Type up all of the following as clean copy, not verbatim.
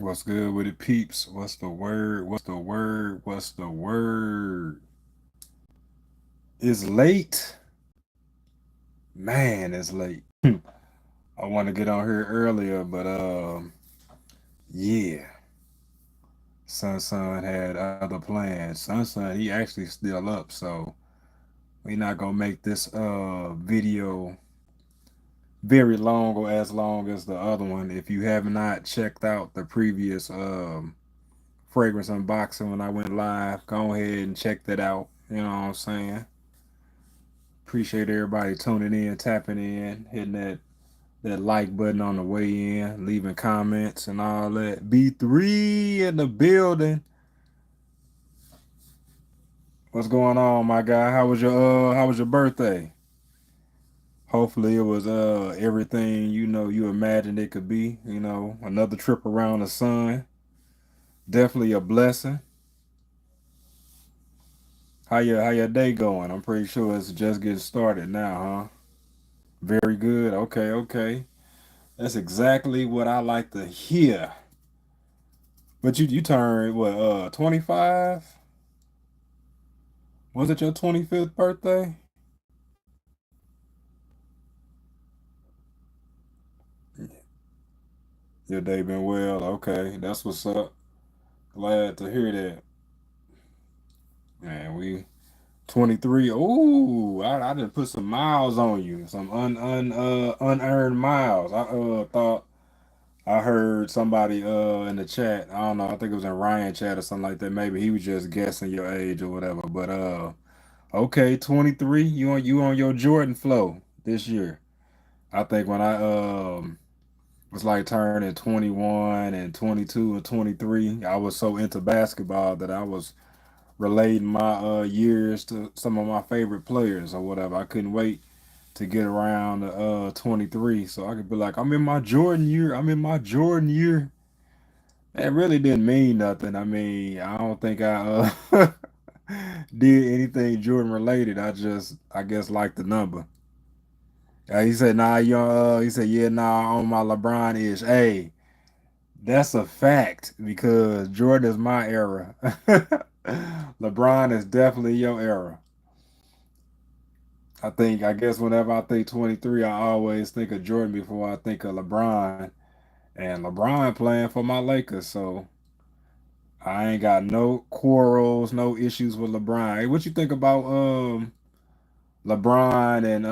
What's good with it, peeps? What's the word? What's the word? What's the word? It's late. Man, it's late. I want to get on here earlier, but yeah. Sun had other plans. Sun, he actually still up, so we not gonna make this video very long or as long as the other one. If you have not checked out the previous fragrance unboxing when I went live, go ahead and check that out. You know what I'm saying? Appreciate everybody tuning in, tapping in, hitting that like button on the way in, leaving comments and all that. B3 in the building. What's going on, my guy? How was your birthday? Hopefully it was everything you imagined it could be. Another trip around the sun. Definitely a blessing. How your day going? I'm pretty sure it's just getting started now, huh? Very good. Okay, okay. That's exactly what I like to hear. But you turned what 25? Was it your 25th birthday? Your day been well. Okay, that's what's up. Glad to hear that. Man, we 23. Ooh, I just put some miles on you. Some unearned miles. I thought I heard somebody in the chat. I don't know. I think it was in Ryan chat or something like that. Maybe he was just guessing your age or whatever. But okay, 23. You on your Jordan flow this year. I think when I was like turning 21 and 22 and 23, I was so into basketball that I was relating my years to some of my favorite players or whatever. I couldn't wait to get around to 23 so I could be like, I'm in my Jordan year. I'm in my Jordan year. That really didn't mean nothing. I mean, I don't think I did anything Jordan related. I guess, like the number. He said, nah, he said, yeah, nah, on my LeBron ish. Hey, that's a fact because Jordan is my era. LeBron is definitely your era. I guess whenever I think 23, I always think of Jordan before I think of LeBron. And LeBron playing for my Lakers, so I ain't got no quarrels, no issues with LeBron. Hey, what you think about LeBron and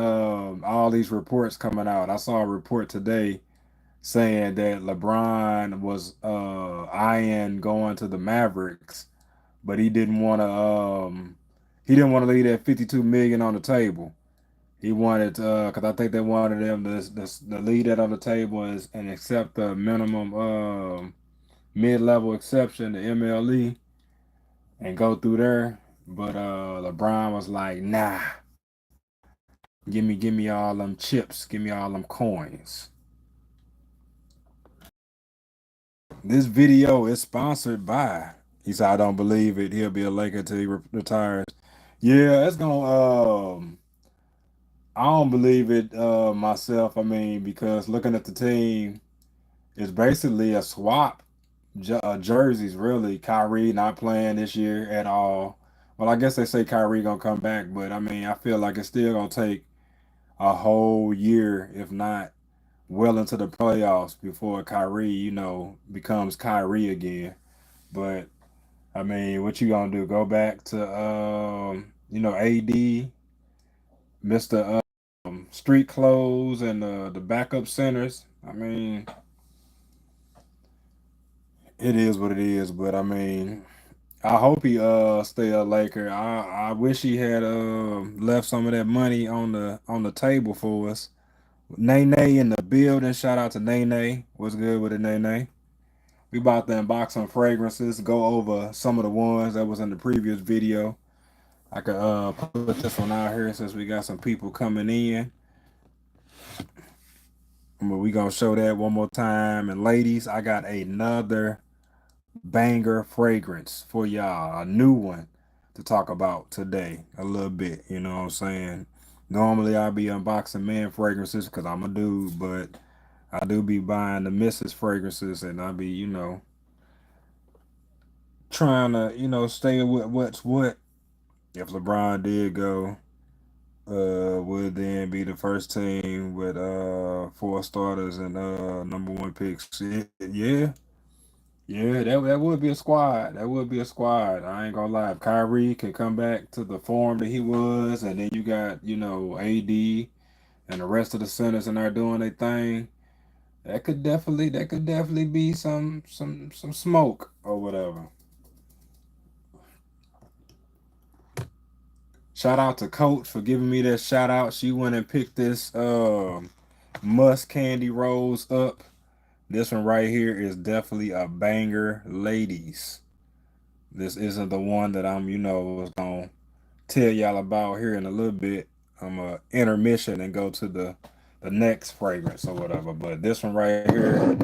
all these reports coming out? I saw a report today saying that LeBron was eyeing going to the Mavericks, but he didn't want to leave that 52 million on the table. He wanted because I think they wanted him to leave that on the table and accept the minimum mid-level exception, the MLE, and go through there. But LeBron was like, nah, give me all them chips, give me all them coins. This video is sponsored by. He said, I don't believe it. He'll be a Laker till he retires. Yeah, it's gonna. I don't believe it myself. I mean, because looking at the team, it's basically a swap jerseys. Really, Kyrie not playing this year at all. Well, I guess they say Kyrie gonna come back, but I mean, I feel like it's still gonna take a whole year, if not well into the playoffs, before Kyrie, becomes Kyrie again. But I mean, what you gonna do? Go back to AD, Mister Street Clothes, and the backup centers. I mean, it is what it is. But I mean, I hope he stay a Laker. I wish he had left some of that money on the table for us. Nene in the building. Shout out to Nene. What's good with it, Nene? We about to unbox some fragrances, go over some of the ones that was in the previous video. I could put this one out here since we got some people coming in. But we gonna show that one more time. And ladies, I got another banger fragrance for y'all, a new one to talk about today a little bit. You know what I'm saying? Normally I be unboxing men fragrances because I'm a dude, but I do be buying the missus fragrances, and I be, trying to, stay with what's what. If LeBron did go, would then be the first team with four starters and number one picks. Yeah, yeah, that would be a squad. That would be a squad. I ain't gonna lie. If Kyrie can come back to the form that he was, and then you got, AD and the rest of the centers and are doing their thing, that could definitely be some smoke or whatever. Shout out to Coach for giving me that shout out. She went and picked this Musk Candy Rose up. This one right here is definitely a banger, ladies. This isn't the one that I'm, was gonna tell y'all about here in a little bit. I'm a intermission and go to the next fragrance or whatever. But this one right here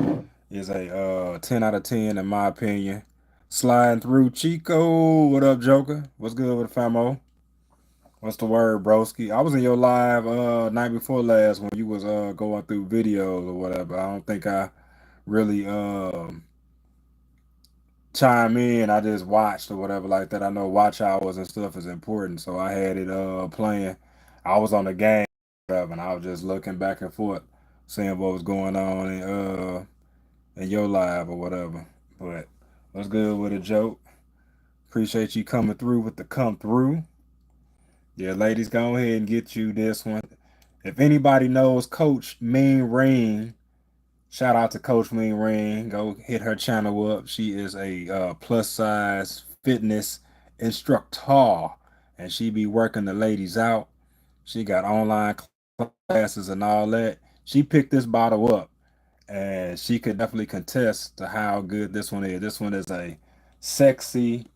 is a 10 out of 10 in my opinion. Sliding through Chico. What up, Joker? What's good with the famo? What's the word, broski? I was in your live night before last when you was going through videos or whatever. I don't think I really chime in. I just watched or whatever like that. I know watch hours and stuff is important, so I had it playing. I was on the game or whatever, and I was just looking back and forth, seeing what was going on in your live or whatever. But what's good with a joke? Appreciate you coming through with the come through. Yeah, ladies, go ahead and get you this one. If anybody knows Coach Mean Ring, shout out to Coach Mean Ring. Go hit her channel up. She is a plus size fitness instructor, and she be working the ladies out. She got online classes and all that. She picked this bottle up, and she could definitely contest to how good this one is. This one is a sexy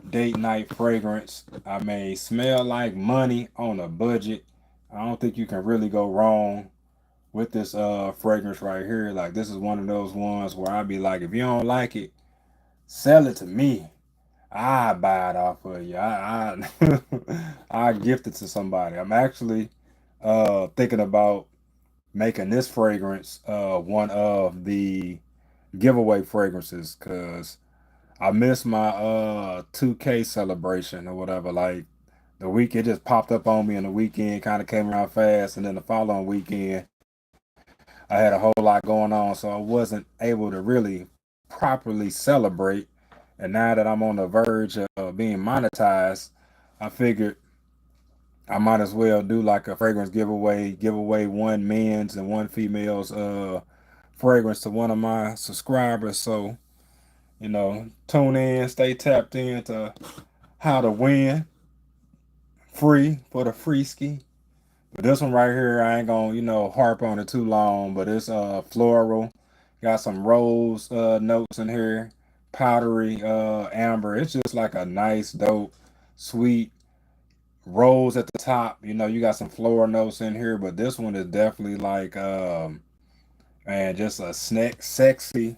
date night fragrance. I mean, smell like money on a budget. I don't think you can really go wrong with this fragrance right here. Like this is one of those ones where I'd be like, if you don't like it, sell it to me. I buy it off of you. I gift it to somebody. I'm actually thinking about making this fragrance one of the giveaway fragrances because I missed my 2K celebration or whatever. Like the week it just popped up on me and the weekend kind of came around fast and then the following weekend I had a whole lot going on, so I wasn't able to really properly celebrate. And now that I'm on the verge of being monetized, I figured I might as well do like a fragrance giveaway, give away one men's and one female's fragrance to one of my subscribers. So, tune in, stay tapped in to how to win free for the free ski. But this one right here, I ain't gonna, harp on it too long, but it's floral. Got some rose notes in here, powdery amber. It's just like a nice, dope, sweet rose at the top. You got some floral notes in here, but this one is definitely like man, just a snack sexy.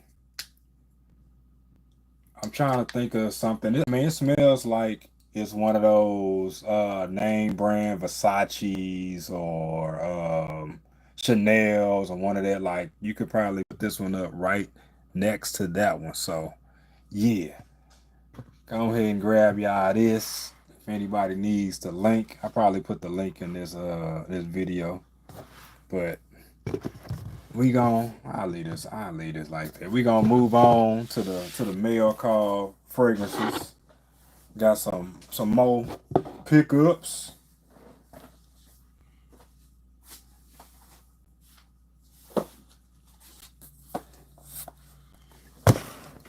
I'm trying to think of something. I mean, it smells like it's one of those name brand Versace's or Chanel's or one of that. Like you could probably put this one up right next to that one. So yeah, go ahead and grab y'all this. If anybody needs the link, I probably put the link in this video. But I'll leave this like that. We gonna move on to the mail call fragrances. Got some more pickups.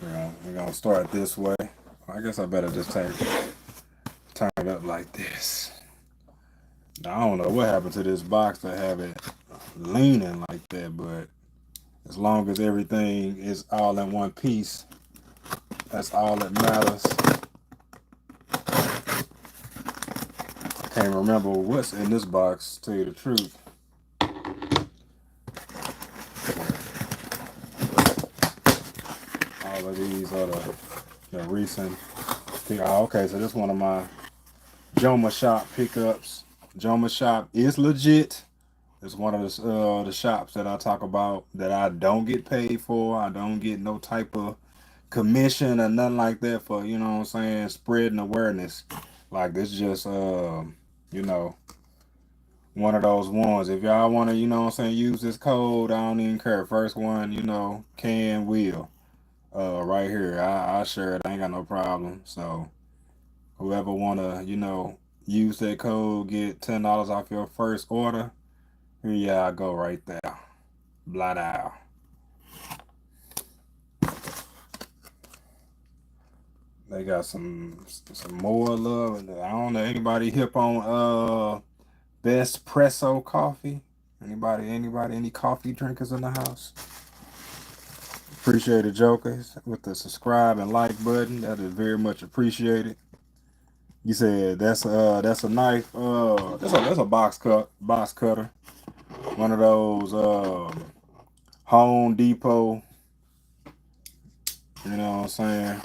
We're gonna start this way. I guess I better just turn it up like this. Now, I don't know what happened to this box to have it leaning like that, but as long as everything is all in one piece, that's all that matters. Can't remember what's in this box, to tell you the truth. All of these are the recent. Okay, so this is one of my Joma Shop pickups. Joma Shop is legit. It's one of the shops that I talk about that I don't get paid for. I don't get no type of commission or nothing like that for, you know what I'm saying, spreading awareness. Like this just you know, one of those ones. If y'all wanna, you know what I'm saying, use this code, I don't even care. First one, you know, can will. Right here. I share it, I ain't got no problem. So whoever wanna, you know, use that code, get $10 off your first order. Here y'all go right there. Blah down. They got some more love. I don't know anybody hip on Best Presso coffee. Anybody, any coffee drinkers in the house? Appreciate it, Jokers, with the subscribe and like button. That is very much appreciated. You said that's a knife. That's a box cutter. One of those Home Depot. You know what I'm saying?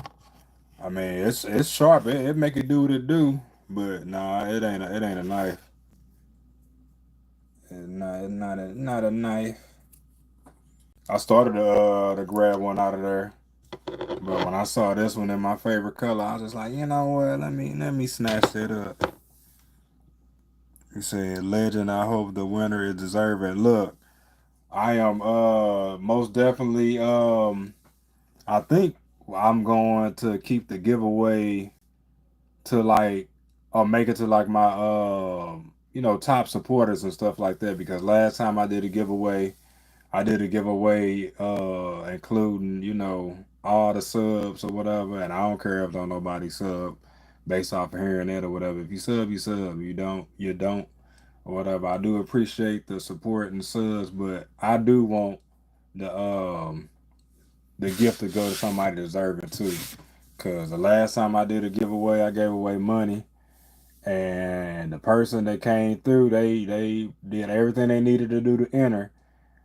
I mean, it's sharp. It make it do what it do, but nah, it ain't a knife. It's not a knife. I started to grab one out of there, but when I saw this one in my favorite color, I was just like, you know what? Let me snatch it up. He said, "Legend. I hope the winner is deserving." Look, I am most definitely I think I'm going to keep the giveaway to like or make it to like my you know, top supporters and stuff like that, because last time I did a giveaway including, you know, all the subs or whatever, and I don't care if don't nobody sub based off of hearing that or whatever. If you sub, you sub. You don't or whatever. I do appreciate the support and subs, but I do want the the gift to go to somebody deserving too. Cause the last time I did a giveaway, I gave away money, and the person that came through, they did everything they needed to do to enter,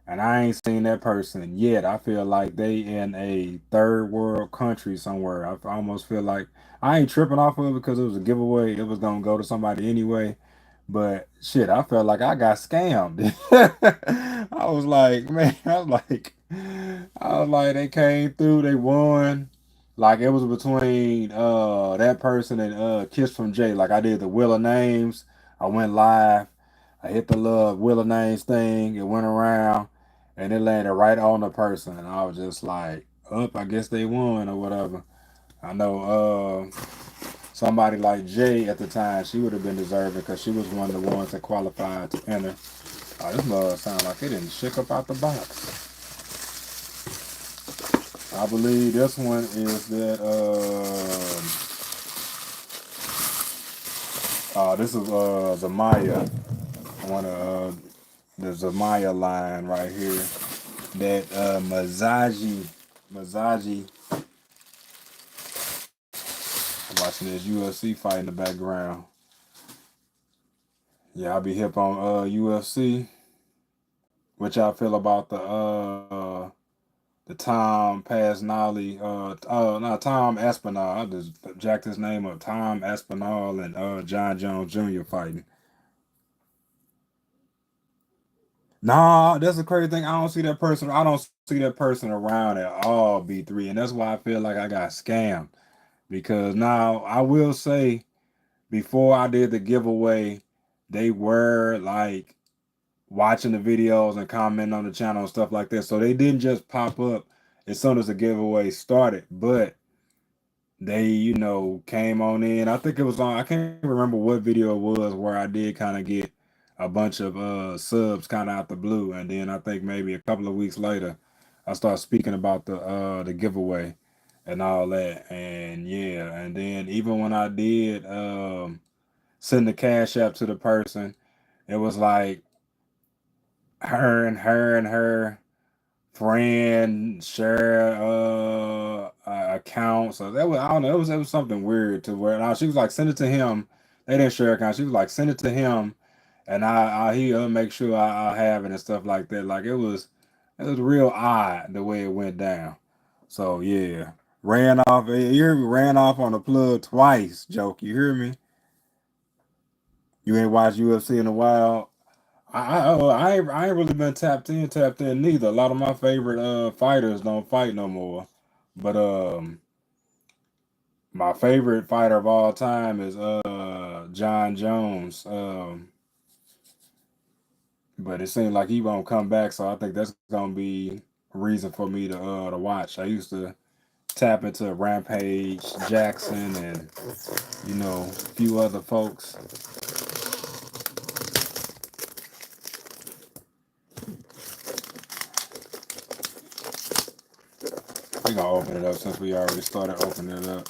and I ain't seen that person yet. I feel like they in a third world country somewhere. I almost feel like I ain't tripping off of it because it was a giveaway. It was gonna go to somebody anyway. But shit, I felt like I got scammed. I was like, man, I was like, they came through, they won. Like it was between that person and Kiss from Jay. Like I did the Wheel of Names. I went live. I hit the love Wheel of Names thing. It went around and it landed right on the person. And I was just like, up, I guess they won or whatever. I know somebody like Jay at the time, she would have been deserving because she was one of the ones that qualified to enter. This mug sound like it didn't shake up out the box. I believe this one is that this is Zamaya, one of the Zamaya line right here. That Masaji. I'm watching this UFC fight in the background. Yeah, I'll be hip on UFC. What y'all feel about the Tom Pasnali, no, Tom Aspinall. I just jacked his name up. Tom Aspinall and John Jones Jr. fighting. Nah, that's the crazy thing. I don't see that person. I don't see that person around at all, B3. And that's why I feel like I got scammed. Because now I will say, before I did the giveaway, they were like watching the videos and commenting on the channel and stuff like that. So they didn't just pop up as soon as the giveaway started, but they, you know, came on in. I think it was on, I can't remember what video it was where I did kind of get a bunch of subs kind of out the blue. And then I think maybe a couple of weeks later, I started speaking about the giveaway and all that. And yeah, and then even when I did send the cash app to the person, it was like her friend share account. So that was, I don't know, it was something weird to where now she was like, send it to him. They didn't share account. She was like, send it to him, and he'll make sure I have it and stuff like that. Like it was real odd the way it went down. So yeah, ran off. You hear me? Ran off on the plug twice. Joke. You hear me? You ain't watched UFC in a while. I ain't really been tapped in neither. A lot of my favorite fighters don't fight no more. But my favorite fighter of all time is John Jones. But it seems like he won't come back, so I think that's gonna be a reason for me to watch. I used to tap into Rampage Jackson and a few other folks. We gonna open it up since we already started opening it up.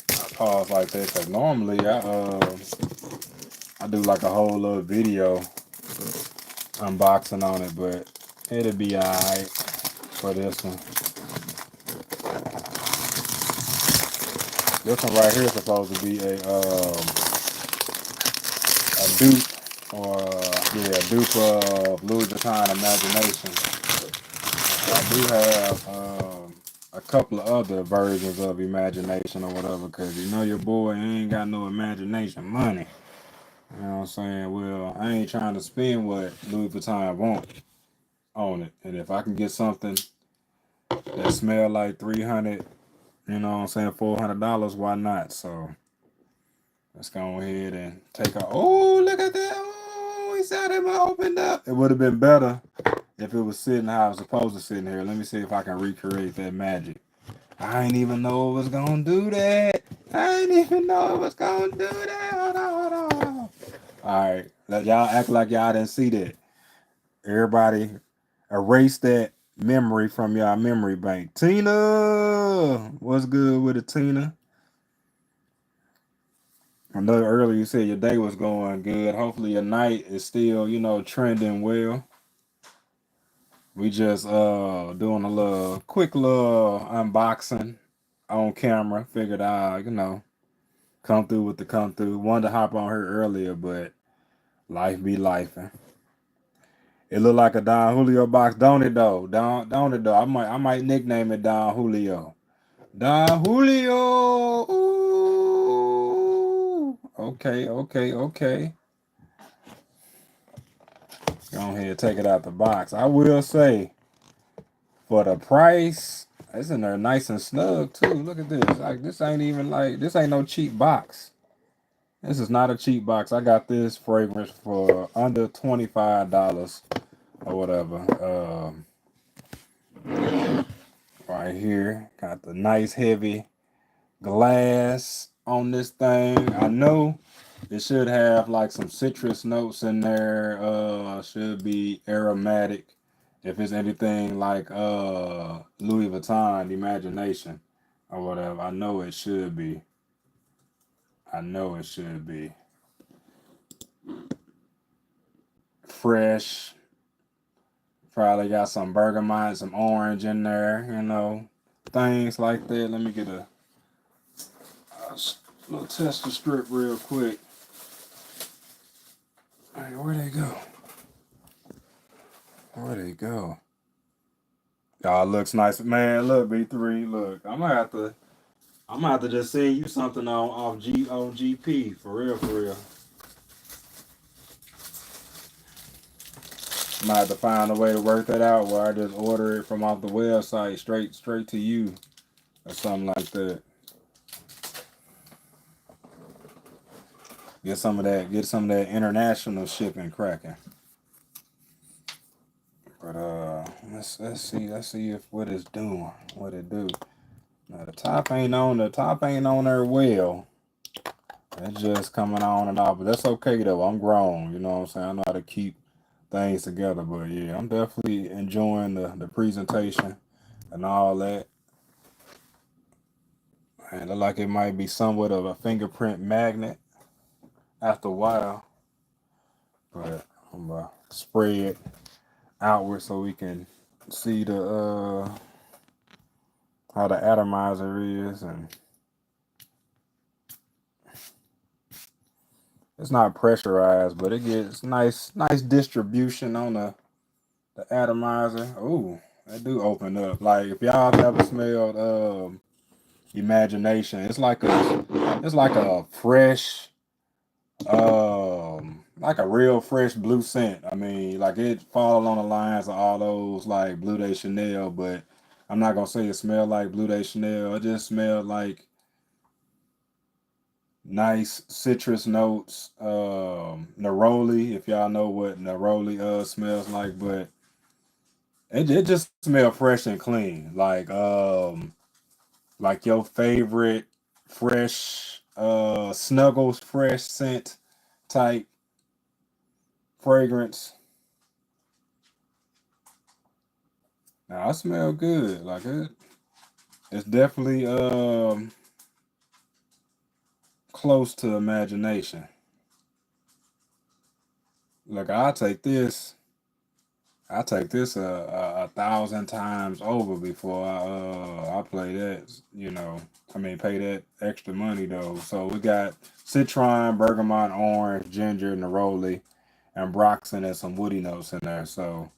I pause like that because normally I do like a whole little video unboxing on it, but it'll be alright for this one. This one right here is supposed to be a dupe a dupe of Louis Vuitton Imagination. I do have a couple of other versions of Imagination or whatever, because your boy ain't got no imagination money. You know what I'm saying? Well, I ain't trying to spend what Louis Vuitton want on it. And if I can get something that smell like 300, $400, why not? So let's go ahead and take a, oh, look at that. Oh, he saw that opened up. It would have been better if it was sitting how I was supposed to sit in here. Let me see if I can recreate that magic. I ain't even know it was gonna do that. I ain't even know it was gonna do that. Hold on. Alright, let y'all act like y'all didn't see that. Everybody erase that memory from y'all memory bank. Tina! What's good with it, Tina? I know earlier you said your day was going good. Hopefully your night is still, trending well. We just doing a quick little unboxing on camera. Figured out, come through with the come through. Wanted to hop on her earlier, but life be life. It look like a Don Julio box, don't it though? Don't it though? I might nickname it Don Julio. Don Julio. Ooh. Okay. Go ahead, take it out the box. I will say, for the price, it's in there nice and snug too. Look at this. Like this ain't no cheap box. This is not a cheap box. I got this fragrance for under $25 or whatever. Right here, got the nice heavy glass on this thing. I know it should have like some citrus notes in there. Should be aromatic. If it's anything like Louis Vuitton Imagination or whatever, I know it should be. Fresh. Probably got some bergamot, some orange in there, things like that. Let me get a little tester strip real quick. Hey, where'd they go? Y'all looks nice, man. Look, B3. Look, I'm gonna have to just send you something on GP for real. Might have to find a way to work that out where I just order it from off the website straight to you or something like that. Get some of that international shipping cracking. But let's see if what it's doing, what it do. Now the top ain't on there well. It's just coming on and off, but that's okay though. I'm grown, you know what I'm saying? I know how to keep things together, but yeah, I'm definitely enjoying the presentation and all that. And it look like it might be somewhat of a fingerprint magnet after a while. But I'm gonna spray it outward so we can see the how the atomizer is, and it's not pressurized, but it gets nice distribution on the atomizer. Ooh, that do open up. Like if y'all have ever smelled Imagination, it's like a fresh like a real fresh blue scent. I mean, like it fall along the lines of all those like Blue Day Chanel, but I'm not gonna say it smelled like Blue Day Chanel. It just smelled like nice citrus notes. Neroli, if y'all know what neroli smells like, but it just smelled fresh and clean. Like your favorite fresh Snuggles fresh scent type fragrance. Now I smell good. Like it's definitely close to imagination. Like I take this a thousand times over before I play that. I mean pay that extra money though. So we got citron, bergamot, orange, ginger, neroli, and broxin and some woody notes in there. So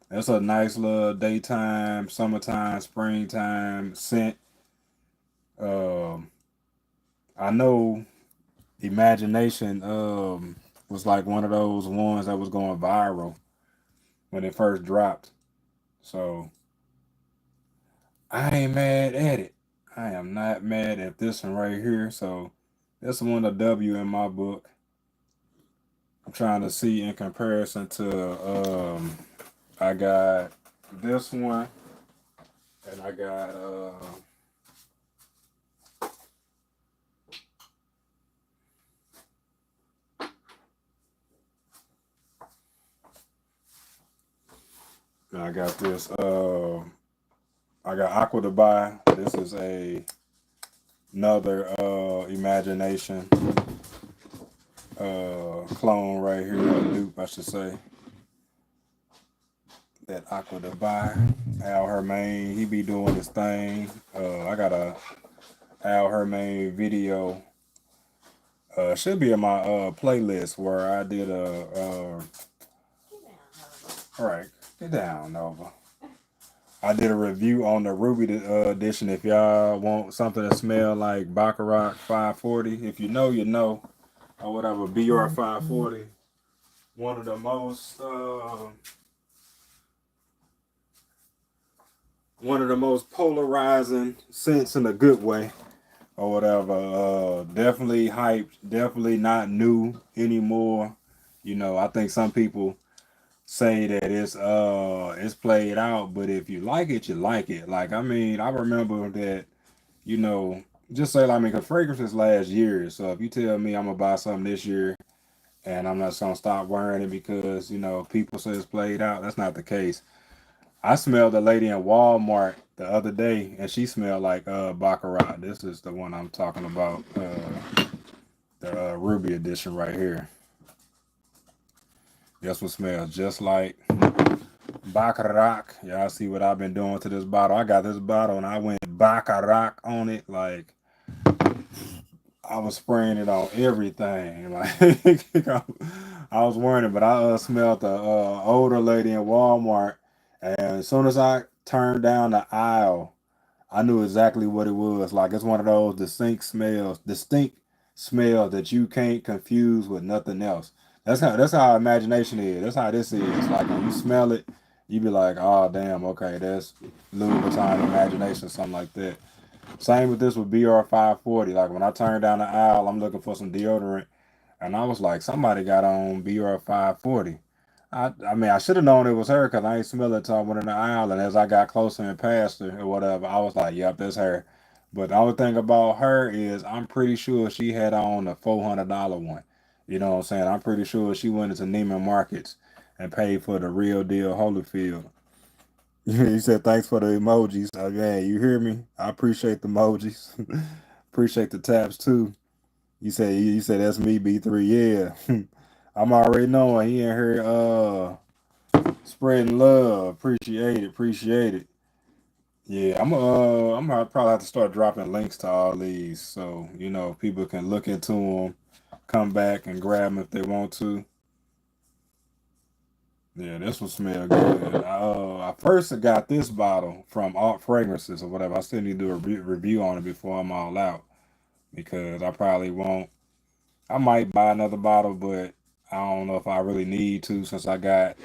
it's a nice little daytime, summertime, springtime scent. Um, I know Imagination was like one of those ones that was going viral when it first dropped. So I ain't mad at it. I am not mad at this one right here. So this one a W in my book. I'm trying to see in comparison to I got this one and I got this I got Aqua Dubai. This is another Imagination clone right here, or dupe I should say. That Aqua Dubai. Al Hermain, he be doing his thing. I got a Al Hermain video. Should be in my playlist where I did all right, get down, Nova. I did a review on the Ruby edition. If y'all want something that smell like Baccarat 540, if you know, you know, or whatever, BR 540. One of the most polarizing scents in a good way, or whatever. Definitely hyped. Definitely not new anymore. I think some people say that it's played out, but if you like it, you like it. Like I mean, I remember that you know, just say like I mean, cause fragrances last years. So if you tell me I'm gonna buy something this year and I'm not gonna stop wearing it because people say it's played out, that's not the case. I smelled a lady in Walmart the other day, and she smelled like Baccarat. This is the one I'm talking about, the Ruby edition right here. This one smells just like Baccarat. Y'all see what I've been doing to this bottle? I got this bottle and I went Baccarat on it. Like I was spraying it on everything. Like I was wearing it, but I smelled the older lady in Walmart, and as soon as I turned down the aisle, I knew exactly what it was. Like it's one of those distinct smells that you can't confuse with nothing else. That's how imagination is. That's how this is. Like when you smell it, you be like, oh damn, okay, that's Louis Vuitton imagination, something like that. Same with this with BR 540. Like when I turned down the aisle, I'm looking for some deodorant, and I was like, somebody got on BR 540. I mean, I should have known it was her because I ain't smell it until I went in the aisle. And as I got closer and past her or whatever, I was like, yep, that's her. But the only thing about her is I'm pretty sure she had on a $400 one. You know what I'm saying? I'm pretty sure she went into Neiman Markets and paid for the real deal Holyfield. You said thanks for the emojis. Yeah, you hear me? I appreciate the emojis. Appreciate the taps too. You said that's me B3. Yeah. I'm already knowing he in here spreading love. Appreciate it. Appreciate it. Yeah, I'm gonna probably have to start dropping links to all these so people can look into them, come back and grab them if they want to. Yeah, this one smell good. I first got this bottle from Alt Fragrances or whatever. I still need to do a review on it before I'm all out because I probably won't. I might buy another bottle, but I don't know if I really need to since I got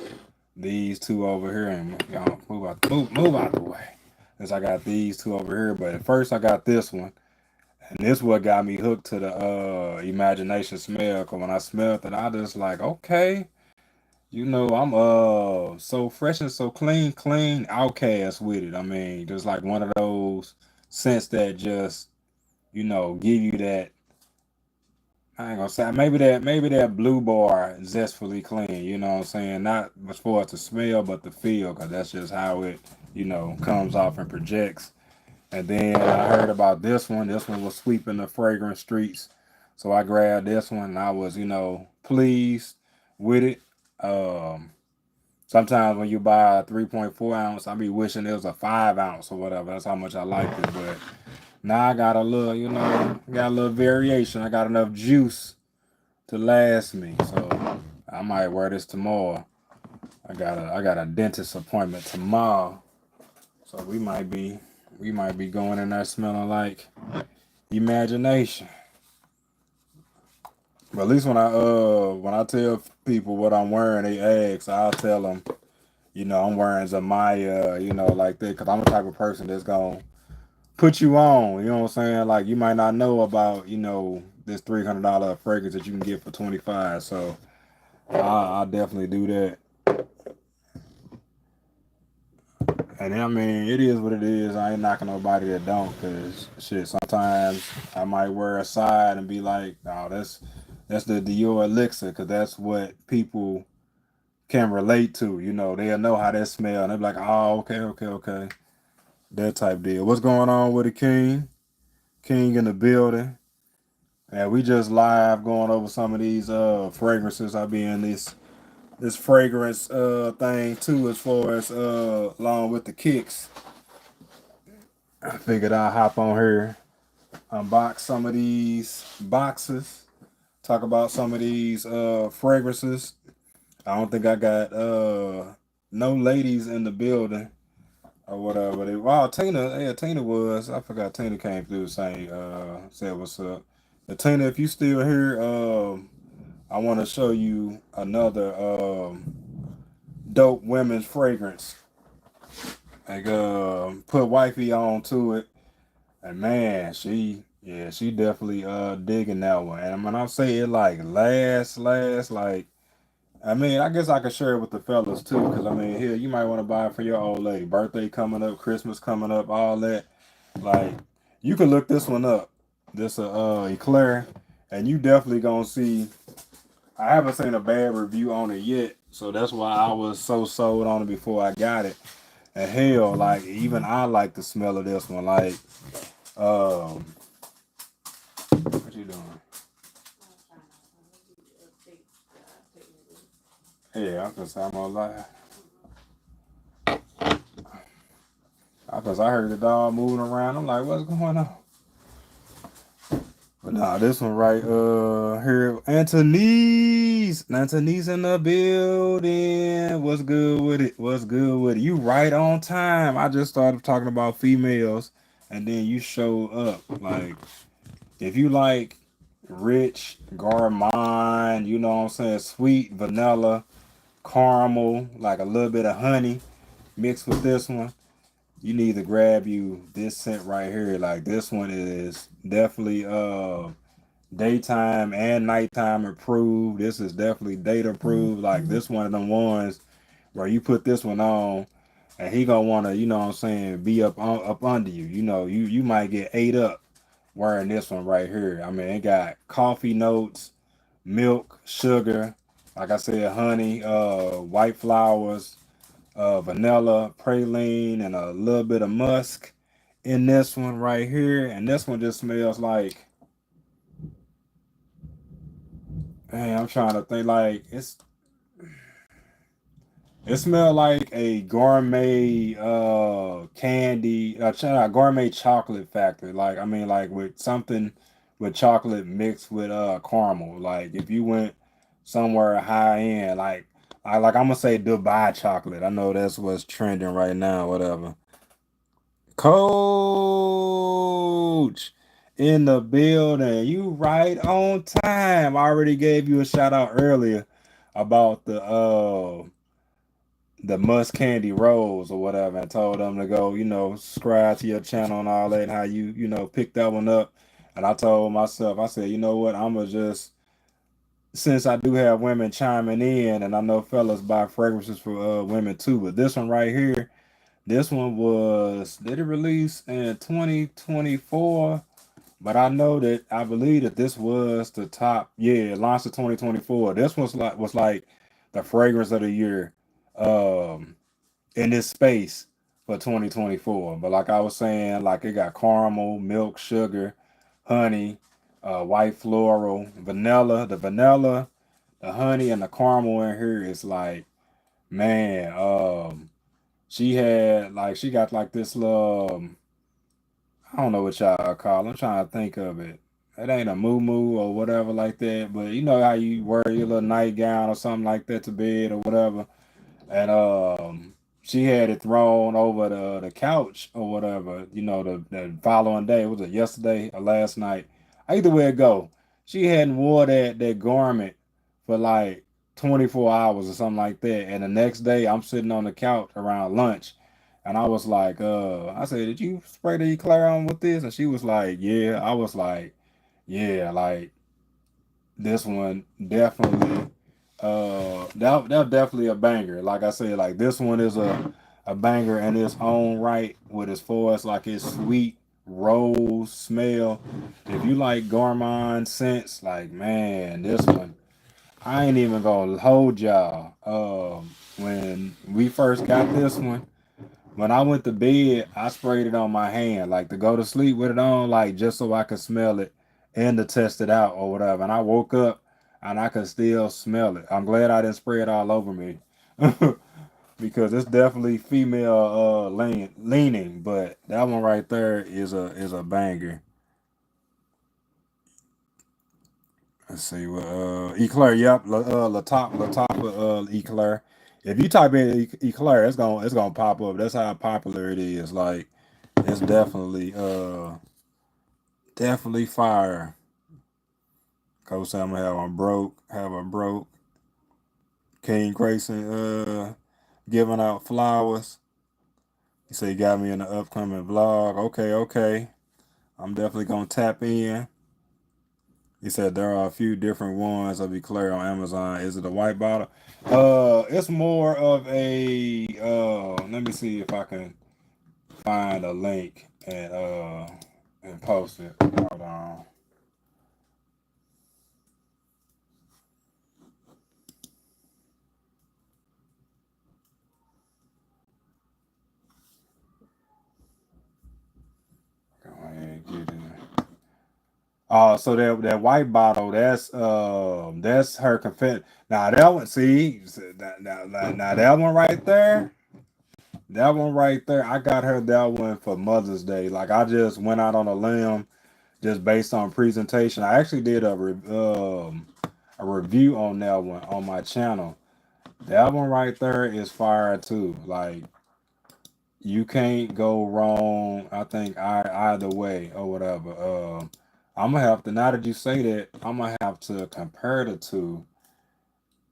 these two over here and y'all move out the way. Since I got these two over here, but at first I got this one, and this what got me hooked to the imagination smell. Cause when I smelled it, I just like, okay, I'm so fresh and so clean, outcast with it. I mean, just like one of those scents that just give you that. I ain't gonna say maybe that blue bar zestfully clean. You know what I'm saying? Not as far as the smell, but the feel, cause that's just how it comes off and projects. And then I heard about this one. This one was sweeping the fragrant streets, so I grabbed this one and I was pleased with it. Um, Sometimes when you buy a 3.4 ounce, I be wishing it was a 5 ounce or whatever. That's how much I liked it. But now I got a little, got a little variation. I got enough juice to last me. So I might wear this tomorrow. I got a dentist appointment tomorrow. So we might be going in there smelling like imagination. But at least when I tell people what I'm wearing, they ask. I'll tell them, I'm wearing Zamaya, like that, because I'm the type of person that's gonna put you on. You know what I'm saying? Like you might not know about, this $300 fragrance that you can get for 25. So I'll definitely do that. And then, I mean, it is what it is. I ain't knocking nobody that don't, cause shit. Sometimes I might wear a side and be like, "Oh, that's the Dior elixir," cause that's what people can relate to. They'll know how that smell, and they're like, "Oh, okay, okay, okay." That type deal. What's going on with the king? King in the building. And we just live going over some of these fragrances. I be in this fragrance thing too, as far as along with the kicks. I figured I'll hop on here, unbox some of these boxes, talk about some of these fragrances. I don't think I got no ladies in the building or whatever. Wow, Tina, yeah, Tina was. I forgot Tina came through saying, said what's up. But Tina, if you still here, I want to show you another dope women's fragrance. Like, put wifey on to it, and man, she definitely digging that one. And when I say it like last, like, I mean, I guess I could share it with the fellas too, because I mean, here you might want to buy it for your old lady. Birthday coming up, Christmas coming up, all that. Like, you can look this one up. This Eclair, and you definitely gonna see. I haven't seen a bad review on it yet, so that's why I was so sold on it before I got it. And hell, like even I like the smell of this one. Like, um, what you doing? Yeah, I'm just I'm gonna lie. Cause I heard the dog moving around. I'm like, what's going on? But nah, this one right here, Antoni's in the building. What's good with it? What's good with it? You right on time. I just started talking about females, and then you show up. Like, if you like rich gourmand, you know what I'm saying, sweet vanilla, caramel, like a little bit of honey mixed with this one, you need to grab you this scent right here. Like this one is definitely daytime and nighttime approved. This is definitely date approved. Like this one of them ones where you put this one on and he gonna wanna, what I'm saying, be up under you. You might get ate up wearing this one right here. I mean, it got coffee notes, milk, sugar, like I said, honey, white flowers, vanilla, praline, and a little bit of musk in this one right here. And this one just smells like, man, I'm trying to think, like it smells like a gourmet candy, gourmet chocolate factory. Like I mean, like with something with chocolate mixed with caramel. Like if you went somewhere high end, like I'm gonna say Dubai chocolate. I know that's what's trending right now. Whatever. Coach in the building. You right on time. I already gave you a shout out earlier. about the Must Candy Rose or whatever, and told them to go, subscribe to your channel and all that, and how you pick that one up. And I told myself, I said, you know what, I'm gonna just, since I do have women chiming in, and I know fellas buy fragrances for women too, but this one right here, this one was, did it release in 2024? But I believe that this was the top. Yeah, it launched in 2024. This was like the fragrance of the year in this space for 2024. But like I was saying, like it got caramel, milk, sugar, honey, white floral, vanilla. The vanilla, the honey, and the caramel in here is like, man, she got like this little I don't know what y'all call it. I'm trying to think of it. It ain't a moo or whatever like that, but you know how you wear your little nightgown or something like that to bed or whatever. And she had it thrown over the couch or whatever, the following day. Was it yesterday or last night? Either way it go. She hadn't wore that garment for like 24 hours or something like that. And the next day I'm sitting on the couch around lunch, and I was like, I said, did you spray the eclair on with this? And she was like, yeah. I was like, yeah, like this one definitely that definitely a banger. Like I said, like this one is a banger in its own right, with as far as like its sweet rose smell. If you like gourmand scents, like man, this one, I ain't even gonna hold y'all. When we first got this one, when I went to bed, I sprayed it on my hand, like to go to sleep with it on, like just so I could smell it and to test it out or whatever. And I woke up and I could still smell it. I'm glad I didn't spray it all over me because it's definitely female leaning, but that one right there is a banger. Let's see what Eclair, yep, Eclair. If you type in Eclair, it's gonna pop up. That's how popular it is. Like it's definitely fire. Coach said I'm gonna have a broke. King Grayson giving out flowers. He said he got me in the upcoming vlog. Okay, okay. I'm definitely gonna tap in. He said there are a few different ones of Eclair on Amazon. Is it a white bottle? It's more of a let me see if I can find a link and post it. Hold on. Go ahead and get in. So that white bottle, that's her confession. Now that one, see, now that one right there, that one right there, I got her that one for Mother's Day. Like I just went out on a limb, just based on presentation. I actually did a review on that one on my channel. That one right there is fire too. Like you can't go wrong. I think either way or whatever. I'm gonna have to, now that you say that, I'm gonna have to compare the two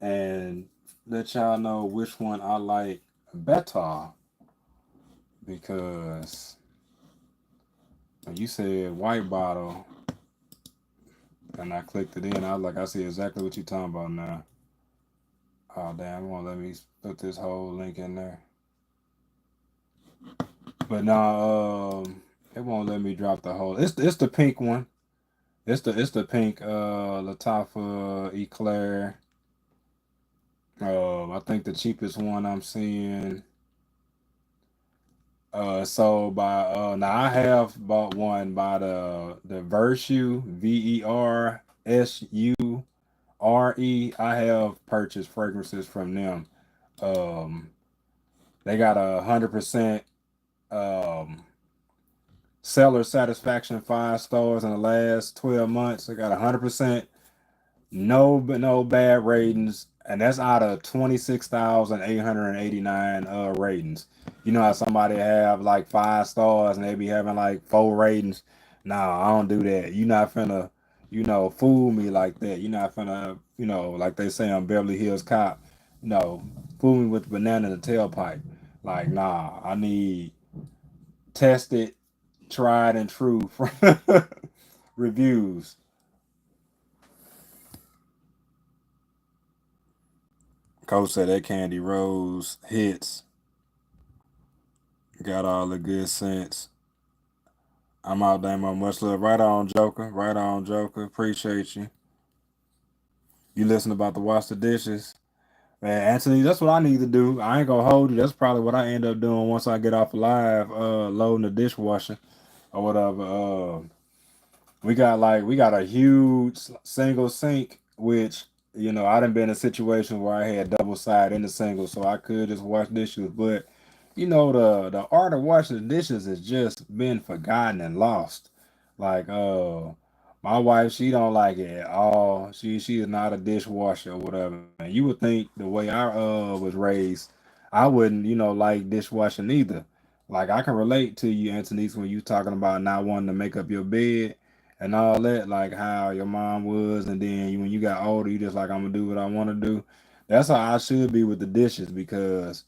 and let y'all know which one I like better, because when you said white bottle and I clicked it in, I was like, I see exactly what you're talking about now. Oh damn, it won't let me put this whole link in there. But now it won't let me drop the whole, it's the pink one. It's the pink Lattafa Eclair. I think the cheapest one I'm seeing sold by now I have bought one by the Versu, VERSURE. I have purchased fragrances from them. Um they got 100% um seller satisfaction, 5 stars in the last 12 months. They got 100% no bad ratings, and that's out of 26,889 ratings. You know how somebody have like 5 stars and they be having like 4 ratings. Nah, I don't do that. fool me like that. You're not finna, like they say on Beverly Hills Cop, you know, fool me with the banana in the tailpipe. Like, nah, I need tested, tried and true reviews. Coach said that Candy Rose hits, got all the good sense. I'm out there, my much love. Right on, Joker. Right on, Joker. Appreciate you. You listen about to wash the dishes. Man, Anthony, that's what I need to do. I ain't gonna hold you. That's probably what I end up doing once I get off live, loading the dishwasher or whatever. We got a huge single sink, which I done been in a situation where I had double side in the single, so I could just wash dishes. But the art of washing the dishes has just been forgotten and lost. Like my wife, she don't like it at all. She is not a dishwasher or whatever. And you would think the way I was raised, I wouldn't like dishwashing either. Like I can relate to you, Anthony, when you talking about not wanting to make up your bed and all that, like how your mom was, and then when you got older, you just like I'm gonna do what I want to do. That's how I should be with the dishes because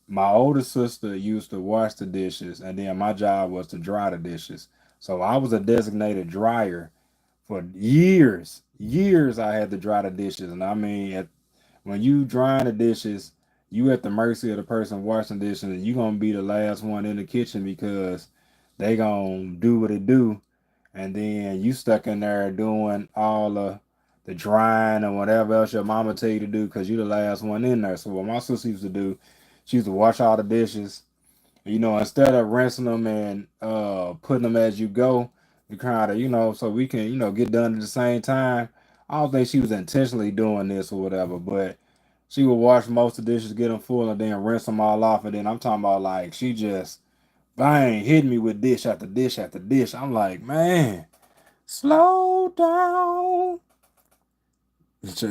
my older sister used to wash the dishes, and then my job was to dry the dishes. So I was a designated dryer for years. Years I had to dry the dishes, and I mean, when you drying the dishes, you at the mercy of the person washing the dishes, and you gonna be the last one in the kitchen because they gonna do what they do, and then you stuck in there doing all the drying and whatever else your mama tell you to do because you the last one in there. So what my sister used to do, she used to wash all the dishes. Instead of rinsing them and putting them as you go, you kind of so we can get done at the same time. I don't think she was intentionally doing this or whatever, but she would wash most of the dishes, get them full, and then rinse them all off. And then I'm talking about like she just bang hitting me with dish after dish after dish. I'm like, man, slow down.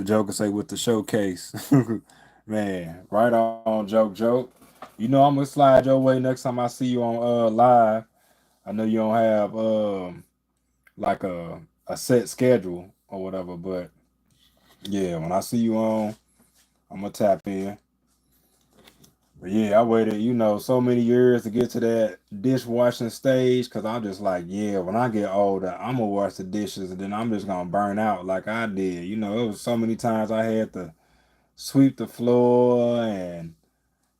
Joker say with the showcase. Man, right on, joke. I'm gonna slide your way next time I see you on live. I know you don't have like a set schedule or whatever, but yeah, when I see you on, I'm gonna tap in. But yeah, I waited, so many years to get to that dishwashing stage because I'm just like, yeah, when I get older, I'm gonna wash the dishes and then I'm just gonna burn out like I did. It was so many times I had to sweep the floor and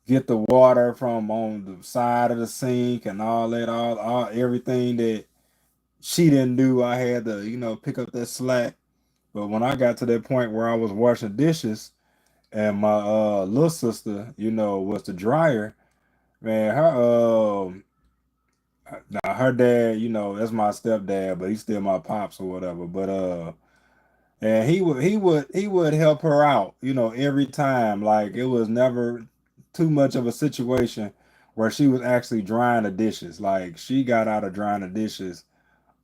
get the water from on the side of the sink and all that, all everything that she didn't do. I had to, pick up that slack. But when I got to that point where I was washing dishes and my little sister, was the dryer, man, now her dad, that's my stepdad, but he's still my pops or whatever. But and he would help her out, every time. Like it was never too much of a situation where she was actually drying the dishes. Like she got out of drying the dishes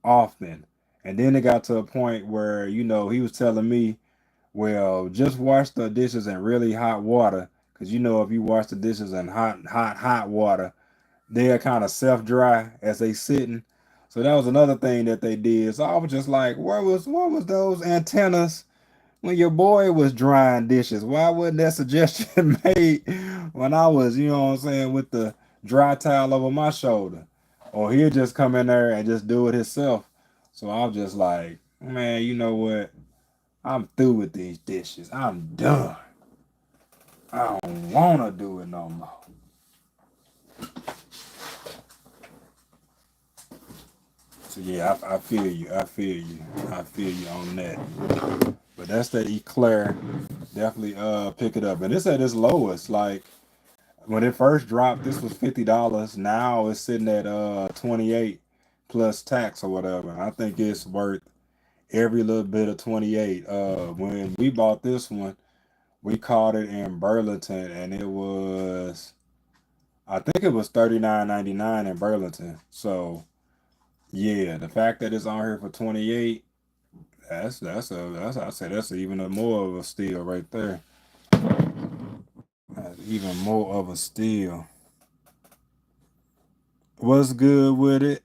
often. And then it got to a point where, he was telling me, well, just wash the dishes in really hot water. Cause if you wash the dishes in hot water, they're kind of self-dry as they sitting. So that was another thing that they did. So I was just like, where was those antennas when your boy was drying dishes? Why wasn't that suggestion made when I was, what I'm saying, with the dry towel over my shoulder? Or he'll just come in there and just do it himself. So I was just like, man, you know what? I'm through with these dishes. I'm done. I don't want to do it no more. So yeah, I feel you. I feel you. I feel you on that. But that's that Eclair. Definitely pick it up. And it's at its lowest. Like when it first dropped, this was $50. Now it's sitting at 28 plus tax or whatever. I think it's worth every little bit of 28. When we bought this one, we caught it in Burlington and it was I think it was 39.99 in Burlington. So yeah, the fact that it's on here for 28, that's I say that's even a more of a steal right there. That's even more of a steal. What's good with it,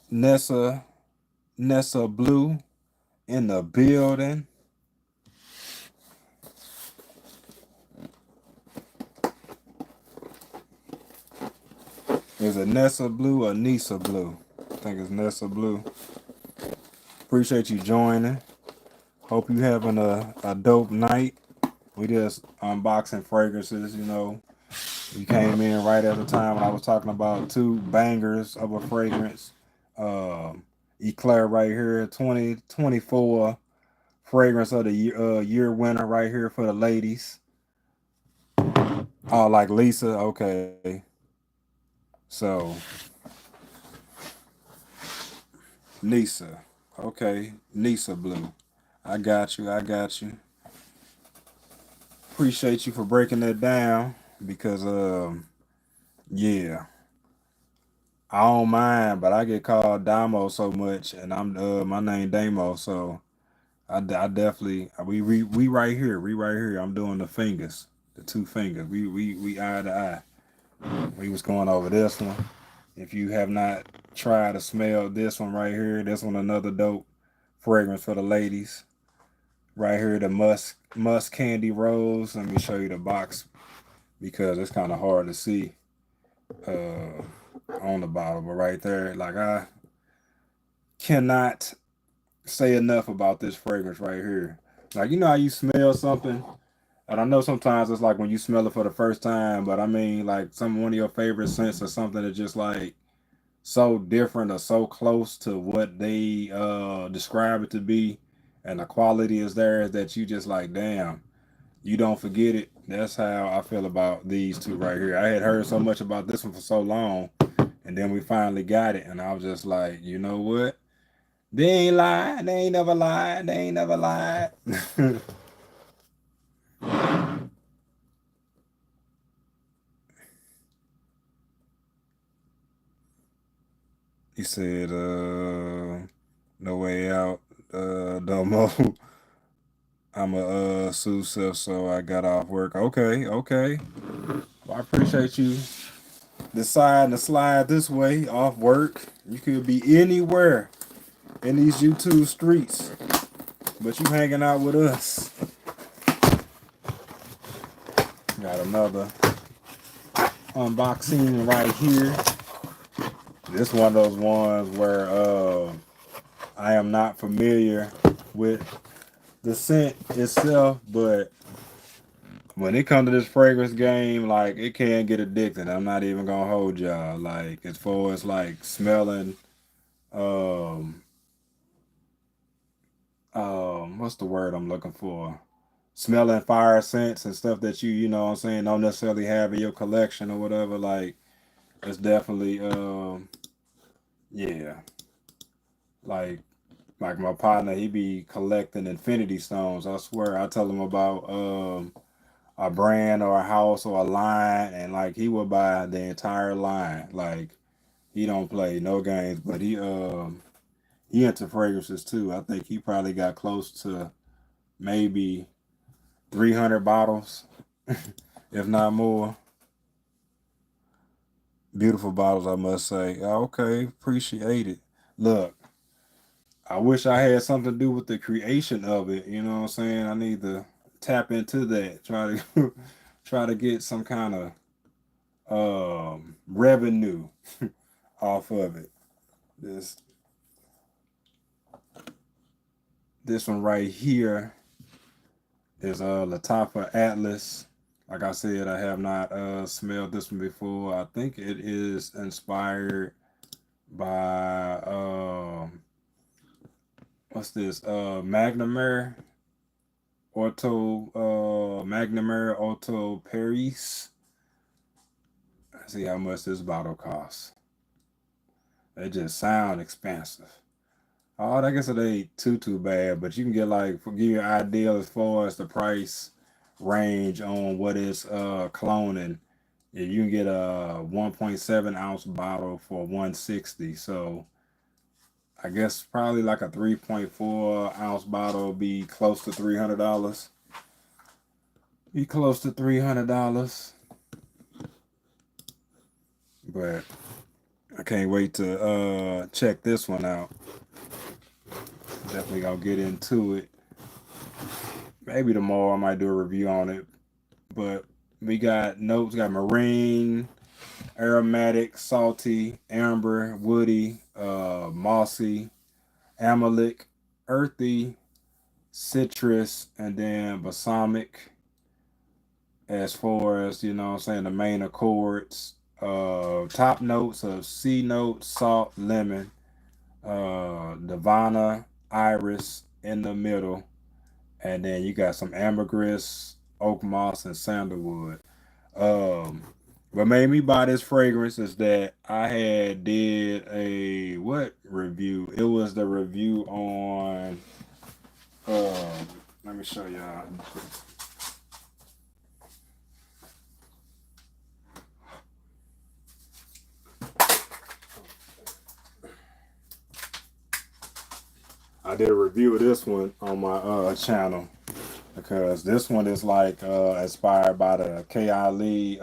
Nessa? Nessa Blue in the building. Is it Nessa Blue or Nisa Blue? I think it's Nessa Blue. Appreciate you joining. Hope you having a dope night. We just unboxing fragrances, you know. You came in right at the time when I was talking about two bangers of a fragrance. Eclair right here, 2024 fragrance of the year winner right here for the ladies. Oh, like Lisa, okay. So Nisa, okay, Nisa Blue. I got you. I got you. Appreciate you for breaking that down because yeah, I don't mind, but I get called Damo so much, and I'm my name Damo, so I definitely we right here, we right here. I'm doing the fingers, the two fingers. We eye to eye. We was going over this one. If you have not tried to smell this one right here, this one another dope fragrance for the ladies. Right here, the musk candy rose. Let me show you the box because it's kind of hard to see uh, on the bottle. But right there, like I cannot say enough about this fragrance right here. Like you know how you smell something, and I know sometimes it's like when you smell it for the first time, but I mean like one of your favorite scents or something that just like so different or so close to what they describe it to be, and the quality is there that you just like damn. You don't forget it. That's how I feel about these two right here. I had heard so much about this one for so long, and then we finally got it, and I was just like, you know what? They ain't lied. They ain't never lied. They ain't never lied. He said, no way out, no more. I'm a Sue Self, so I got off work. Okay, okay. Well, I appreciate you deciding to slide this way off work. You could be anywhere in these YouTube streets, but you hanging out with us. Got another unboxing right here. This one of those ones where I am not familiar with the scent itself, but when it comes to this fragrance game, like it can get addicting. I'm not even gonna hold y'all. Like as far as like smelling, um, what's the word I'm looking for? Smelling fire scents and stuff that you know what I'm saying, don't necessarily have in your collection or whatever. Like it's definitely yeah. Like my partner, he be collecting infinity stones. I swear I tell him about a brand or a house or a line, and like he will buy the entire line. Like he don't play no games, but he into fragrances too. I think he probably got close to maybe 300 bottles, if not more. Beautiful bottles, I must say. Okay, appreciate it. Look, I wish I had something to do with the creation of it. You know what I'm saying? I need to tap into that. Try to try to get some kind of revenue off of it. This this one right here is Latafa Atlas. Like I said, I have not smelled this one before. I think it is inspired by what's this? Magnamare Magnamare Auto Paris. Let's see how much this bottle costs. They just sound expensive. Oh, I guess it ain't too bad, but you can get like give you an idea as far as the price range on what is cloning. Yeah, you can get a 1.7 ounce bottle for 160. So I guess probably like a 3.4 ounce bottle would be close to $300. Be close to $300. But I can't wait to check this one out. Definitely gonna get into it. Maybe tomorrow I might do a review on it. But we got notes, got marine, aromatic, salty, amber, woody, mossy, amylic, earthy, citrus, and then balsamic. As far as what I'm saying, the main accords, top notes of C note, salt, lemon, Divana, iris in the middle, and then you got some ambergris, oak moss, and sandalwood. Um, what made me buy this fragrance is that I had did a what review? It was the review on. Let me show y'all. I did a review of this one on my channel because this one is like inspired by the K.I. Lee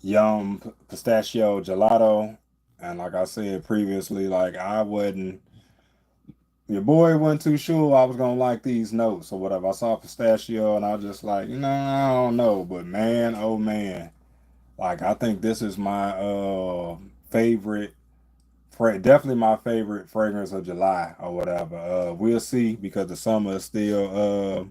Yum Pistachio Gelato. And like I said previously, like I wasn't, your boy wasn't too sure I was gonna like these notes or whatever. I saw pistachio and I was just like, I don't know. But man, oh man, like I think this is my favorite, definitely my favorite fragrance of July or whatever. We'll see because the summer is still,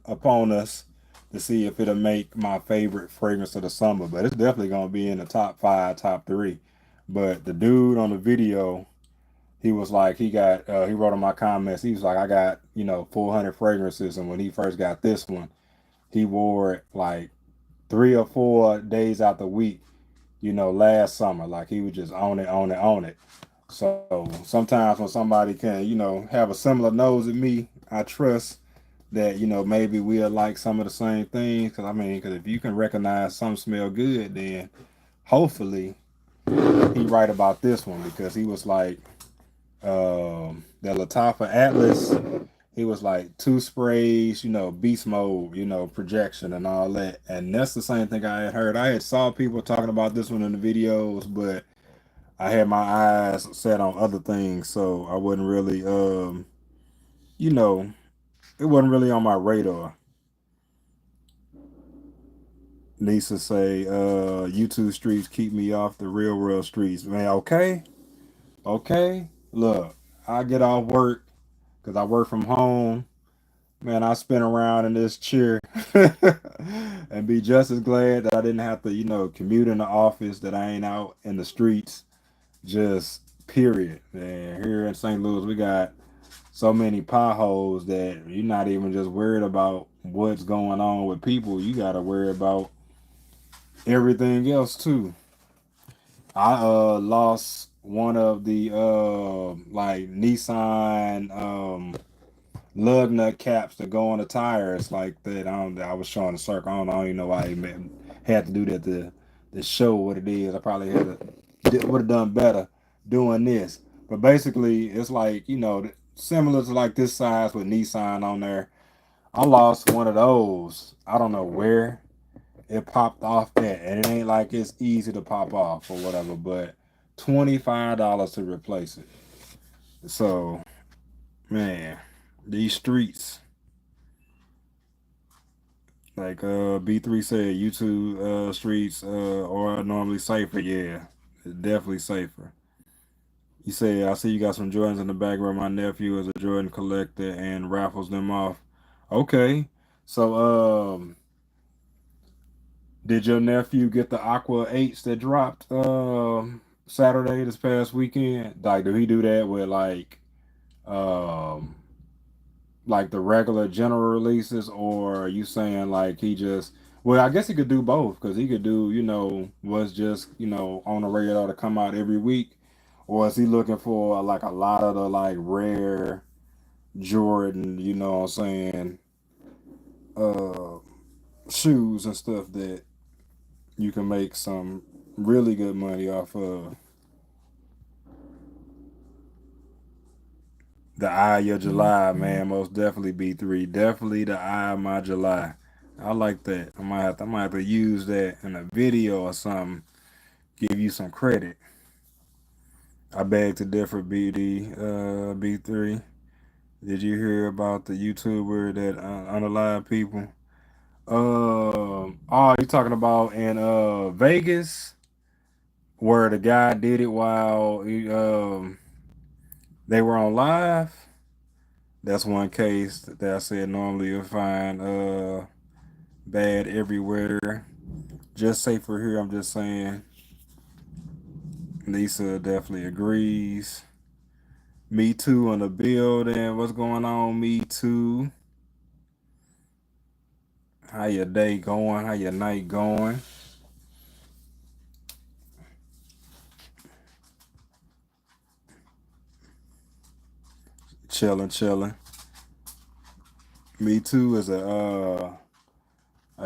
upon us to see if it'll make my favorite fragrance of the summer. But it's definitely gonna be in the top five, top three. But the dude on the video, he was like, he wrote in my comments, he was like, I got 400 fragrances, and when he first got this one, he wore it like 3 or 4 days out the week, last summer. Like he was just on it, on it, on it. So sometimes when somebody can, have a similar nose at me, I trust that, maybe we'll like some of the same things. Cause I mean, cause if you can recognize some smell good, then hopefully he right about this one because he was like, the Lattafa Atlas, he was like 2 sprays, beast mode, projection and all that. And that's the same thing I had heard. I had saw people talking about this one in the videos, but I had my eyes set on other things, so I wasn't really, you know, it wasn't really on my radar. Nisa say, YouTube streets keep me off the real world streets. Man, okay, okay. Look, I get off work because I work from home. Man, I spin around in this chair and be just as glad that I didn't have to, commute in the office, that I ain't out in the streets. Just period. And here in St. Louis, we got so many potholes that you're not even just worried about what's going on with people. You got to worry about everything else too. I lost one of the like Nissan lug nut caps that go on the tires like that. I was showing the circle. I don't even know why he had to do that to show what it is. I probably would have done better doing this. But basically, it's like similar to like this size with Nissan on there. I lost one of those. I don't know where it popped off at, and it ain't like it's easy to pop off or whatever. But $25 to replace it. So man, these streets. Like B3 said, YouTube streets are normally safer. Yeah, it's definitely safer. You say, I see you got some Jordans in the background. My nephew is a Jordan collector and raffles them off. Okay. So did your nephew get the Aqua 8s that dropped Saturday this past weekend? Like, do he do that with um like the regular general releases, or are you saying like he just, well, I guess he could do both because he could do what's just on the radar to come out every week, or is he looking for like a lot of the like rare Jordan, what I'm saying, uh shoes and stuff that you can make some really good money off of? The eye of your July, man, most definitely B3. Definitely the eye of my July. I like that. I might have to use that in a video or something. Give you some credit. I beg to differ, B3. Did you hear about the YouTuber that unalive people? Oh, you talking about in Vegas where the guy did it while they were on live? That's one case that I said normally you'll find bad everywhere. Just safer here, I'm just saying. Lisa definitely agrees. Me too on the building. What's going on? Me too. How your day going? How your night going? Chilling, chilling. Me too is a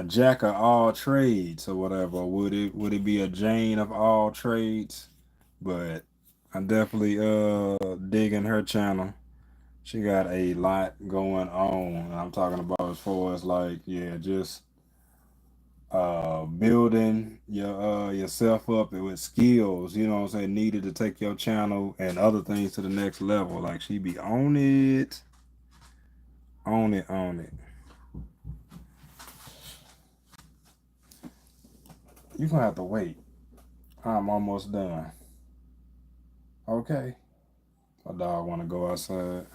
jack of all trades or whatever. Would it be a Jane of all trades? But I'm definitely digging her channel. She got a lot going on. I'm talking about as far as like, yeah, just building yourself up with skills, you know what I'm saying, needed to take your channel and other things to the next level. Like she be on it, on it, on it. You gonna have to wait. I'm almost done. Okay. My dog wanna go outside.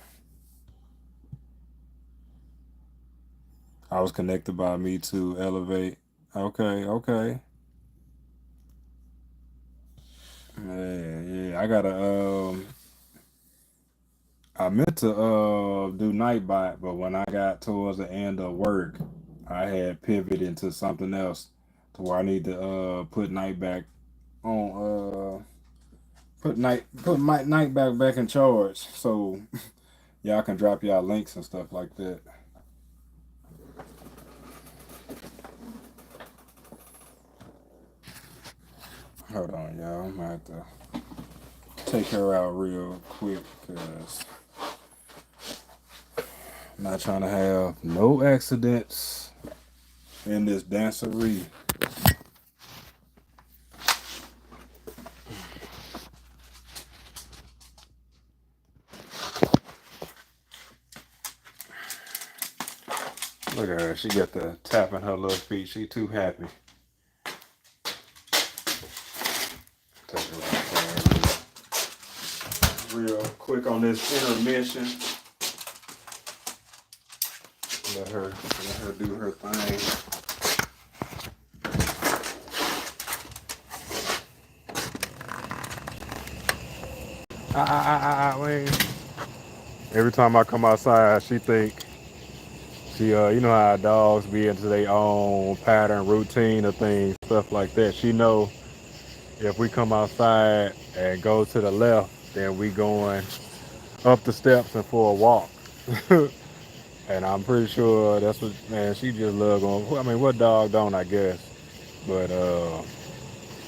I was connected by me to elevate. Okay, okay. Yeah, yeah. I meant to do Nightbot, but when I got towards the end of work, I had pivoted into something else to where I need to put Night back on put my Night back in charge so y'all can drop y'all links and stuff like that. Hold on, y'all. I'm gonna have to take her out real quick because I'm not trying to have no accidents in this dancery. Look at her. She got the tapping her little feet. She too happy. Take her outside real quick on this intermission. Let her do her thing. Wait. Every time I come outside, she think you know how dogs be into their own pattern, routine of things, stuff like that. She know if we come outside and go to the left, then we going up the steps and for a walk. And I'm pretty sure that's what, man, she just love going. I mean, what dog don't, I guess. But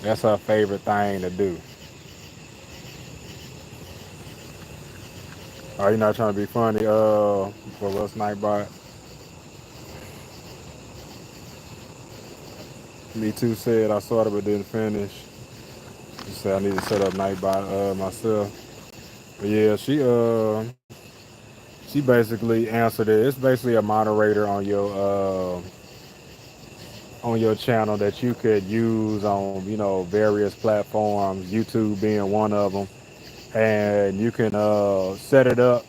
that's her favorite thing to do. Are you not trying to be funny for What's Nightbot? Me too said I started but didn't finish. She said I need to set up Nightbot myself. But yeah, she basically answered it. It's basically a moderator on your channel that you could use on, you know, various platforms, YouTube being one of them. And you can set it up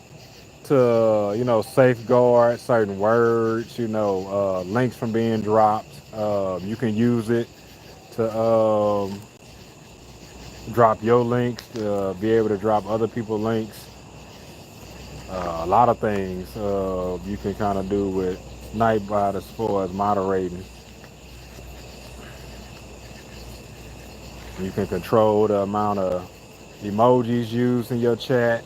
to, you know, safeguard certain words, you know, links from being dropped. You can use it to drop your links, be able to drop other people's links. A lot of things you can kind of do with Nightbot as far as moderating. You can control the amount of emojis used in your chat. I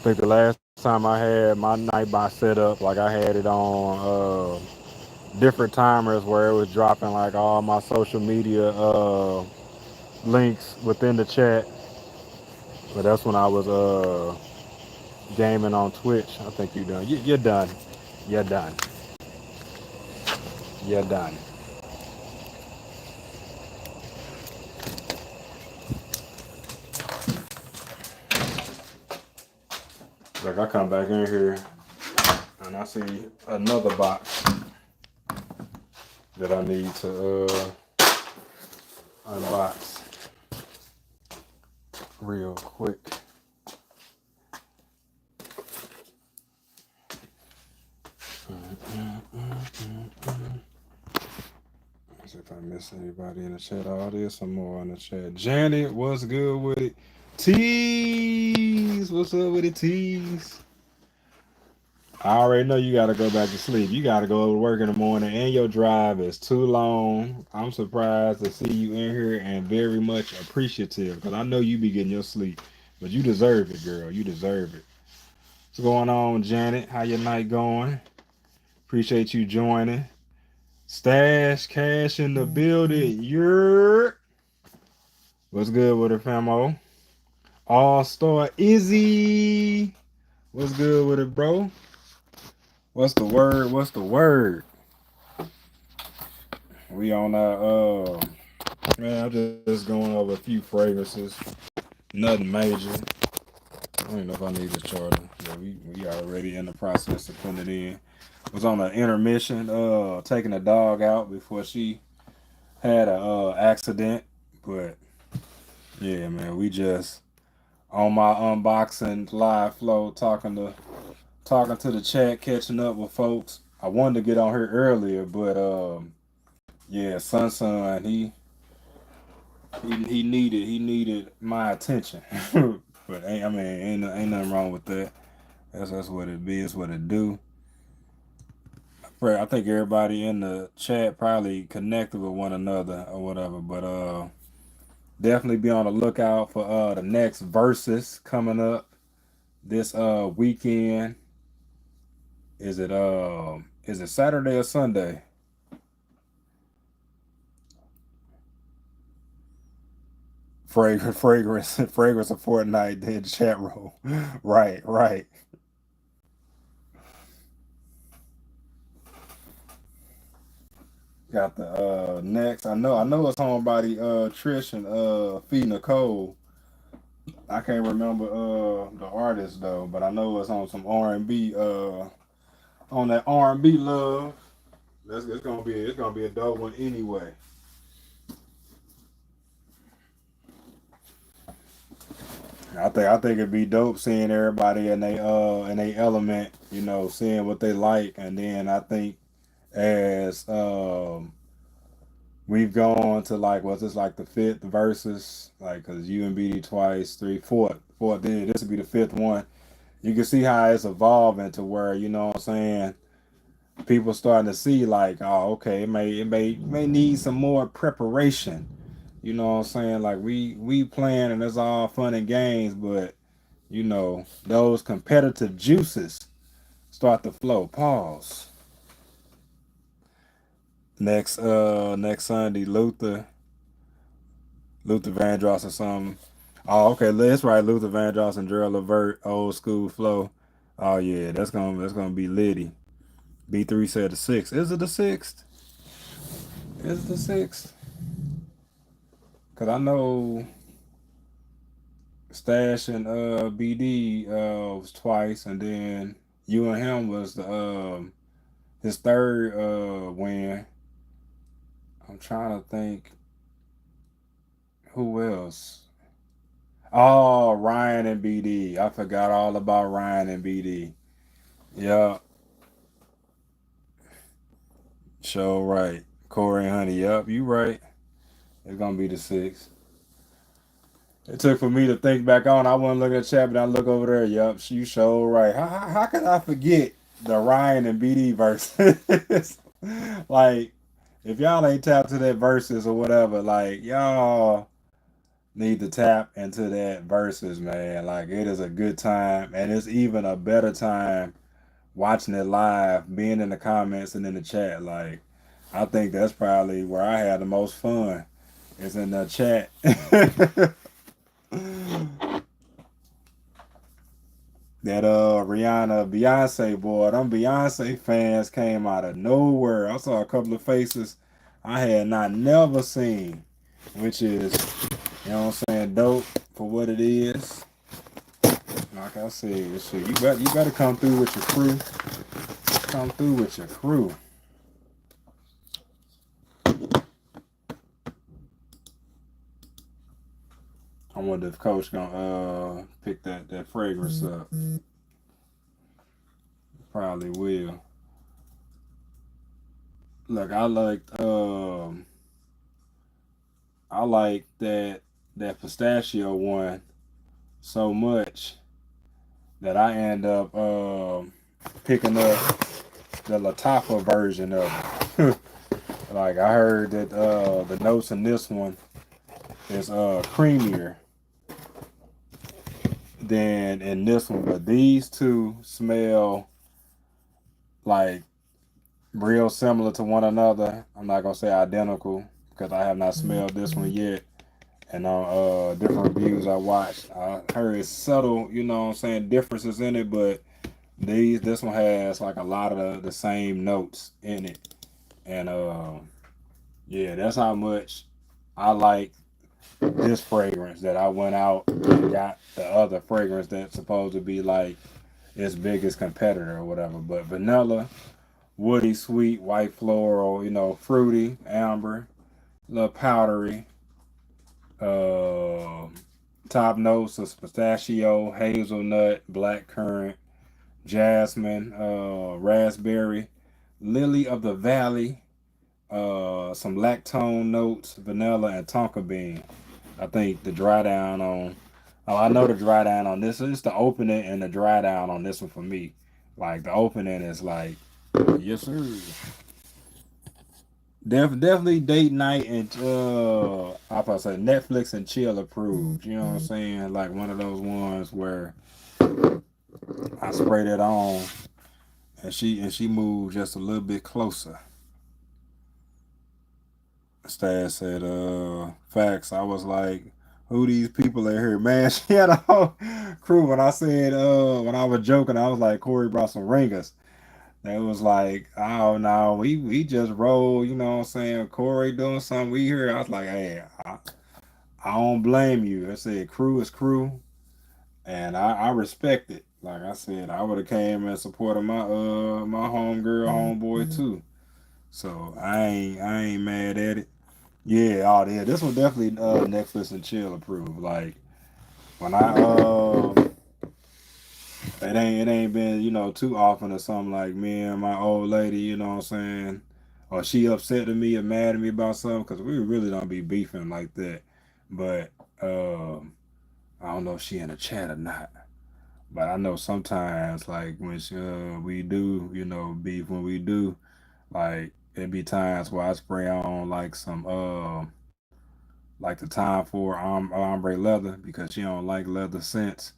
think the last time I had my Nightbot set up, like I had it on different timers where it was dropping like all my social media links within the chat. But that's when I was gaming on Twitch. I think you're done. You're done. You're done. You're done. Like I come back in here and I see another box that I need to unbox real quick. Let's see if I miss anybody in the chat. Oh, there's some more in the chat. Janet, what's good with it? Tease, what's up with it, Tease? I already know you got to go back to sleep. You got to go to work in the morning, and your drive is too long. I'm surprised to see you in here and very much appreciative because I know you be getting your sleep, but you deserve it, girl. You deserve it. What's going on, Janet? How your night going? Appreciate you joining. Stash Cash in the building. You're what's good with it, famo? All-Star Izzy. What's good with it, bro? What's the word? What's the word? We on our man, I'm just going over a few fragrances. Nothing major. I don't know if I need the charger. Yeah, we already in the process of putting it in. Was on an intermission, taking the dog out before she had a accident. But yeah, man, we just on my unboxing live flow, talking to the chat, catching up with folks. I wanted to get on here earlier, but yeah, Sun he needed my attention. But ain't nothing wrong with that. That's what it be. It's what it do. I think everybody in the chat probably connected with one another or whatever. But definitely be on the lookout for the next verses coming up this weekend. Is it Saturday or Sunday? Fragrance of Fortnite did chat roll. Right. Got the next. I know it's on by the Trish and Fee Nicole. I can't remember the artist though, but I know it's on some R&B on that R&B love. It's gonna be a dope one anyway. I think it'd be dope seeing everybody in they element, seeing what they like, and then I think as we've gone to like what's this like the fifth verses, like because you and BD twice, fourth, then this would be the fifth one. You can see how it's evolving to where what I'm saying. People starting to see like, oh, okay, it may need some more preparation. You know what I'm saying? Like we playing and it's all fun and games, but those competitive juices start to flow. Pause. Next Sunday, Luther Vandross or something. Oh, okay, that's right. Luther Vandross and Gerald Levert, old school flow. Oh yeah, that's gonna be litty. B3 said the 6th. Is it the 6th? Is it the 6th? Cause I know Stash and BD was twice, and then you and him was the his third win. I'm trying to think who else. Oh, Ryan and BD. I forgot all about Ryan and BD. Yeah, show right. Corey and Honey. Yep, you right. It's gonna be the 6th. It took for me to think back on. I wasn't looking at the chat, but I look over there. Yup, you show right. How could I forget the Ryan and BD verses? Like, if y'all ain't tapped to that verses or whatever, like y'all need to tap into that verses, man. Like it is a good time, and it's even a better time watching it live, being in the comments and in the chat. Like, I think that's probably where I had the most fun. Is in the chat. That Rihanna Beyonce boy, them Beyonce fans came out of nowhere. I saw a couple of faces I had not never seen, which is, what I'm saying, dope for what it is. Like I said, shit, you better come through with your crew. Come through with your crew. I wonder if Coach gonna pick that fragrance up. Probably will. Look, I like that pistachio one so much that I end up picking up the Latafa version of it. Like I heard that the notes in this one is creamier than in this one, but these two smell like real similar to one another. I'm not gonna say identical because I have not smelled this one yet. And on different reviews I watched, I heard it's subtle, you know what I'm saying, differences in it, but this one has like a lot of the same notes in it. And yeah, that's how much I like this fragrance that I went out and got the other fragrance that's supposed to be like its biggest competitor or whatever. But vanilla, woody, sweet, white floral, fruity, amber, a little powdery. Uh, Top notes of pistachio, hazelnut, black currant, jasmine, raspberry, lily of the valley, some lactone notes, vanilla, and tonka bean. I think the dry down on. Oh, I know the dry down on this. It's the opening and the dry down on this one for me. Like the opening is like, yes sir. Definitely date night and I probably say Netflix and chill approved. You know what I'm saying? Like one of those ones where I sprayed it on and she moved just a little bit closer. Stas said, facts. I was like, who these people in here? Man, she had a whole crew. When I said, when I was joking, I was like, Corey brought some ringers. They was like, oh no, we just roll, you know what I'm saying? Corey doing something, we here. I was like, hey, I don't blame you. I said, crew is crew, and I respect it. Like I said, I would have came and supported my homegirl, homeboy too. So I ain't mad at it. Yeah, oh yeah, this one definitely Netflix and chill approved. Like when it ain't been too often or something like me and my old lady, you know what I'm saying, or she upset at me or mad at me about something because we really don't be beefing like that. But I don't know if she in the chat or not. But I know sometimes like when we do beef when we do like it be times where I spray on like some like the time for ombre leather because she don't like leather scents.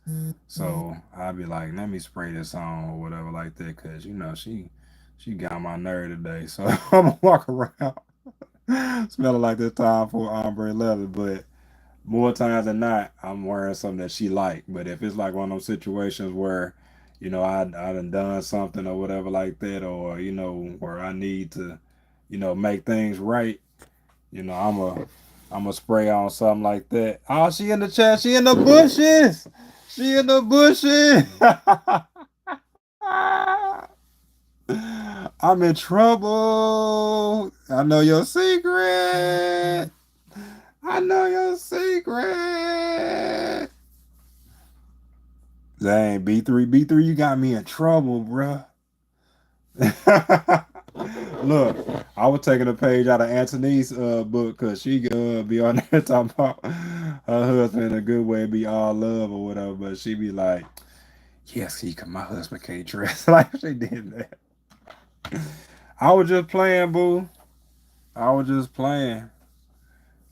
So I'd be like, let me spray this on or whatever like that because she got on my nerve today. So I'm gonna walk around smelling like this time for ombre leather. But more times than not, I'm wearing something that she like. But if it's like one of those situations where I done something or whatever like that, or where I need to make things right, I'm a spray on something like that. Oh, she in the chat. She in the bushes. She in the bushes. I'm in trouble. I know your secret. I know your secret. Dang, B3, you got me in trouble, bruh. Look, I was taking a page out of Antoni's book because she be on there talking about her husband in a good way, be all love or whatever, but she be like, yes, he my husband can't dress like she did that. I was just playing, boo. I was just playing.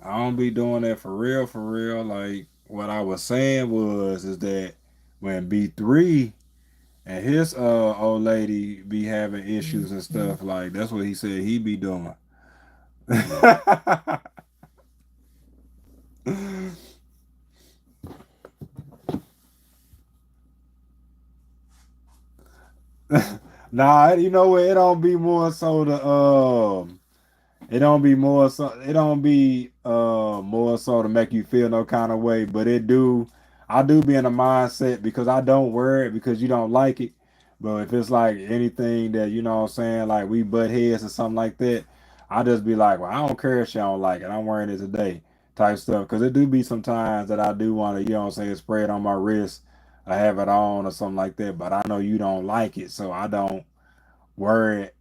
I don't be doing that for real, for real. Like what I was saying was is that when B3 and his old lady be having issues and stuff, like that's what he said he be doing. Nah, you know what? It don't be more so it don't be more so to make you feel no kind of way, but it do. I do be in a mindset because I don't wear it because you don't like it. But if it's like anything that, you know what I'm saying, like we butt heads or something like that, I just be like, well, I don't care if she don't like it. I'm wearing it today type stuff. Because it do be sometimes that I do want to, you know what I'm saying, spray it on my wrist. I have it on or something like that. But I know you don't like it. So I don't wear it.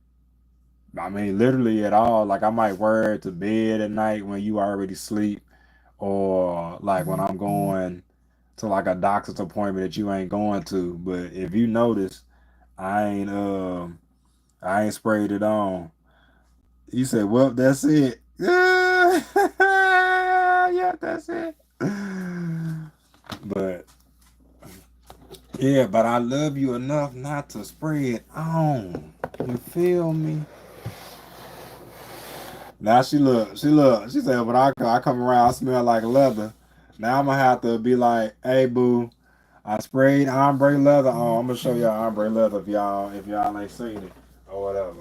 I mean, literally at all. Like I might wear it to bed at night when you already sleep, or like when I'm going to like a doctor's appointment that you ain't going to. But if you notice, I ain't I ain't sprayed it on. You said, well, that's it. Yeah, yeah, that's it. But yeah, but I love you enough not to spray it on. You feel me? Now she said when I come around, I smell like leather. Now I'm gonna have to be like, hey boo, I sprayed ombre leather on. I'm gonna show y'all ombre leather if y'all ain't seen it or whatever.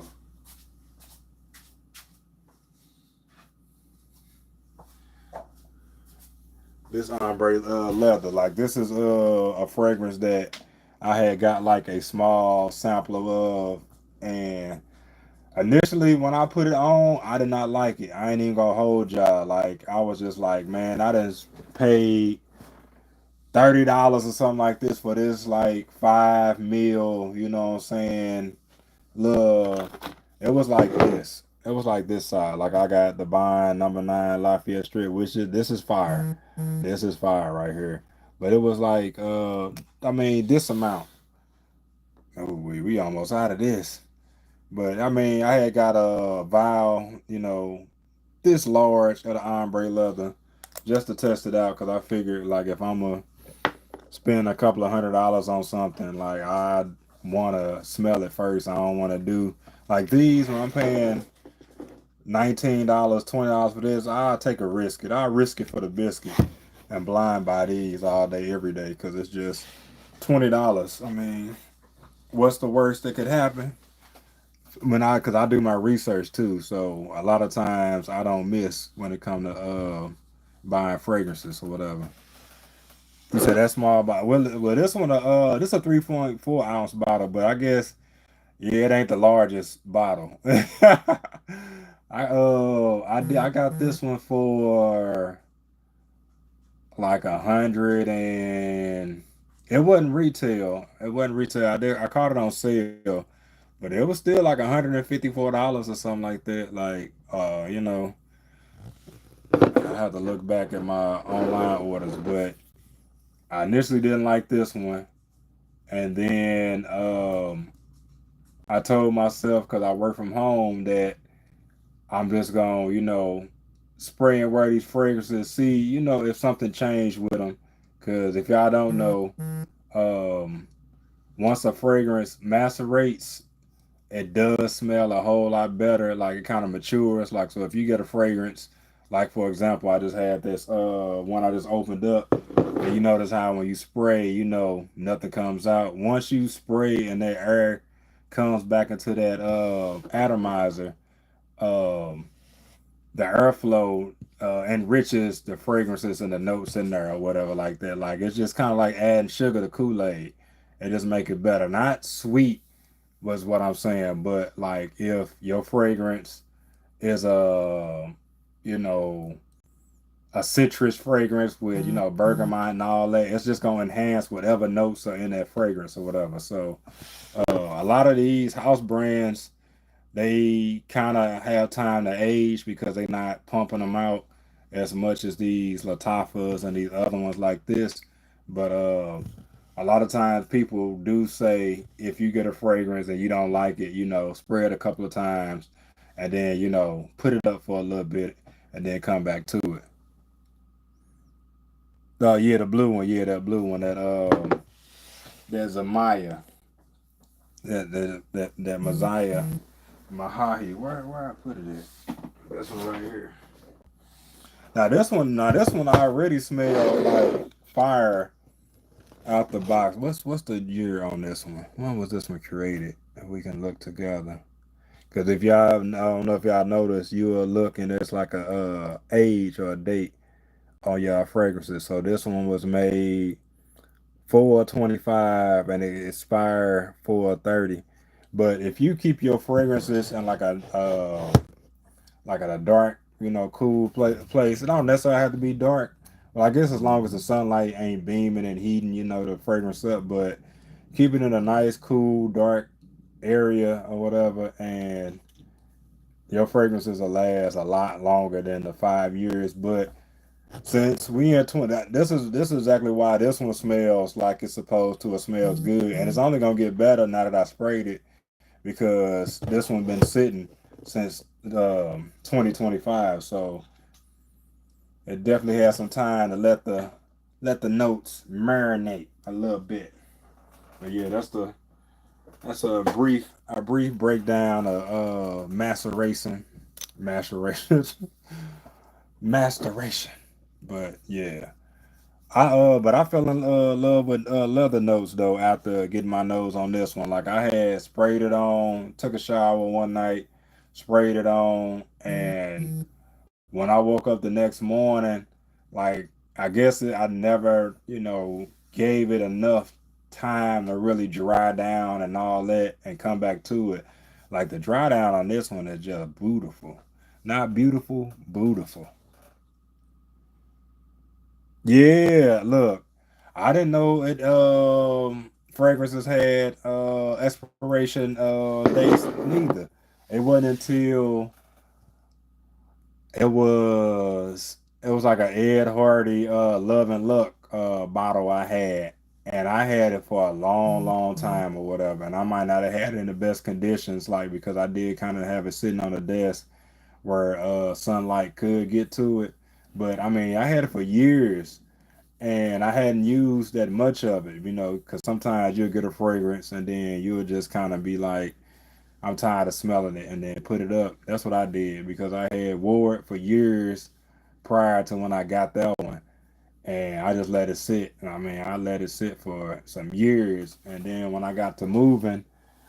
This ombre leather, like this is a fragrance that I had got like a small sample of, and initially when I put it on, I did not like it. I ain't even gonna hold y'all. Like I was just like, man, I just paid $30 or something like this for this like 5 mil, you know what I'm saying? Look, it was like this. It was like this side. Like I got the Vine #9 Lafayette Street, which is this is fire. This is fire right here. But it was like I mean this amount. Oh we almost out of this. But I mean I had got a vial, you know, this large of the ombre leather just to test it out because I figured like if I'm a spend a couple of $100 on something, like I want to smell it first. I don't want to do like these when I'm paying $19, $20 for this. I'll take a risk it. I'll risk it for the biscuit and blind buy these all day, every day because it's just $20. I mean, what's the worst that could happen? Because I do my research too, so a lot of times I don't miss when it comes to buying fragrances or whatever. You said that small bottle. Well, this one, this a 3.4 ounce bottle, but I guess yeah, it ain't the largest bottle. I got this one for like 100 and it wasn't retail. It wasn't retail. I caught it on sale, but it was still like $154 or something like that. Like, you know, I have to look back at my online orders, but I initially didn't like this one. And then I told myself because I work from home that I'm just gonna, you know, spray and wear these fragrances, see, you know, if something changed with them. Because if y'all don't know, um, once a fragrance macerates, it does smell a whole lot better. Like it kind of matures. Like so, if you get a fragrance, like for example, I just had this one I just opened up, and you notice how when you spray, you know, nothing comes out. Once you spray and that air comes back into that atomizer, um, the airflow enriches the fragrances and the notes in there or whatever like that. Like it's just kind of like adding sugar to Kool-Aid. It just make it better. Not sweet was what I'm saying, but like if your fragrance is you know, a citrus fragrance with, you know, bergamot and all that, it's just gonna enhance whatever notes are in that fragrance or whatever. So a lot of these house brands, they kind of have time to age because they're not pumping them out as much as these Latafas and these other ones like this. But a lot of times people do say if you get a fragrance and you don't like it, you know, spray it a couple of times and then, you know, put it up for a little bit and then come back to it. Oh yeah, the blue one, yeah, that blue one, that there's a Maya, that Messiah Mahahi. Where I put it at? This one right here. Now this one I already smell like fire out the box. What's the year on this one? When was this one created? If we can look together. Because if y'all, I don't know if y'all noticed, you will look and there's like a age or a date on y'all fragrances. So this one was made. 425 and it expire 430. But if you keep your fragrances in like at a dark, cool place, it don't necessarily have to be dark. Well, I guess as long as the sunlight ain't beaming and heating, the fragrance up, but keep it in a nice, cool, dark area or whatever, and your fragrances will last a lot longer than the 5 years. But since we in 20, this is exactly why this one smells like it's supposed to. It smells good, and it's only gonna get better now that I sprayed it because this one been sitting since 2025. So it definitely has some time to let the notes marinate a little bit. But yeah, that's a brief breakdown of maceration, masteration. But yeah. But I fell in love with leather notes though after getting my nose on this one. Like I had sprayed it on, took a shower one night, sprayed it on, and when I woke up the next morning, like I guess I never, gave it enough time to really dry down and all that and come back to it. Like the dry down on this one is just beautiful, not beautiful, beautiful. Yeah, look, I didn't know it fragrances had expiration dates neither. It wasn't until it was like a Ed Hardy Love and Luck bottle I had. And I had it for a long, long time or whatever. And I might not have had it in the best conditions, like because I did kind of have it sitting on the desk where sunlight could get to it. But I mean, I had it for years and I hadn't used that much of it, because sometimes you'll get a fragrance and then you'll just kind of be like, I'm tired of smelling it, and then put it up. That's what I did because I had wore it for years prior to when I got that one, and I just let it sit. I mean, I let it sit for some years, and then when I got to moving,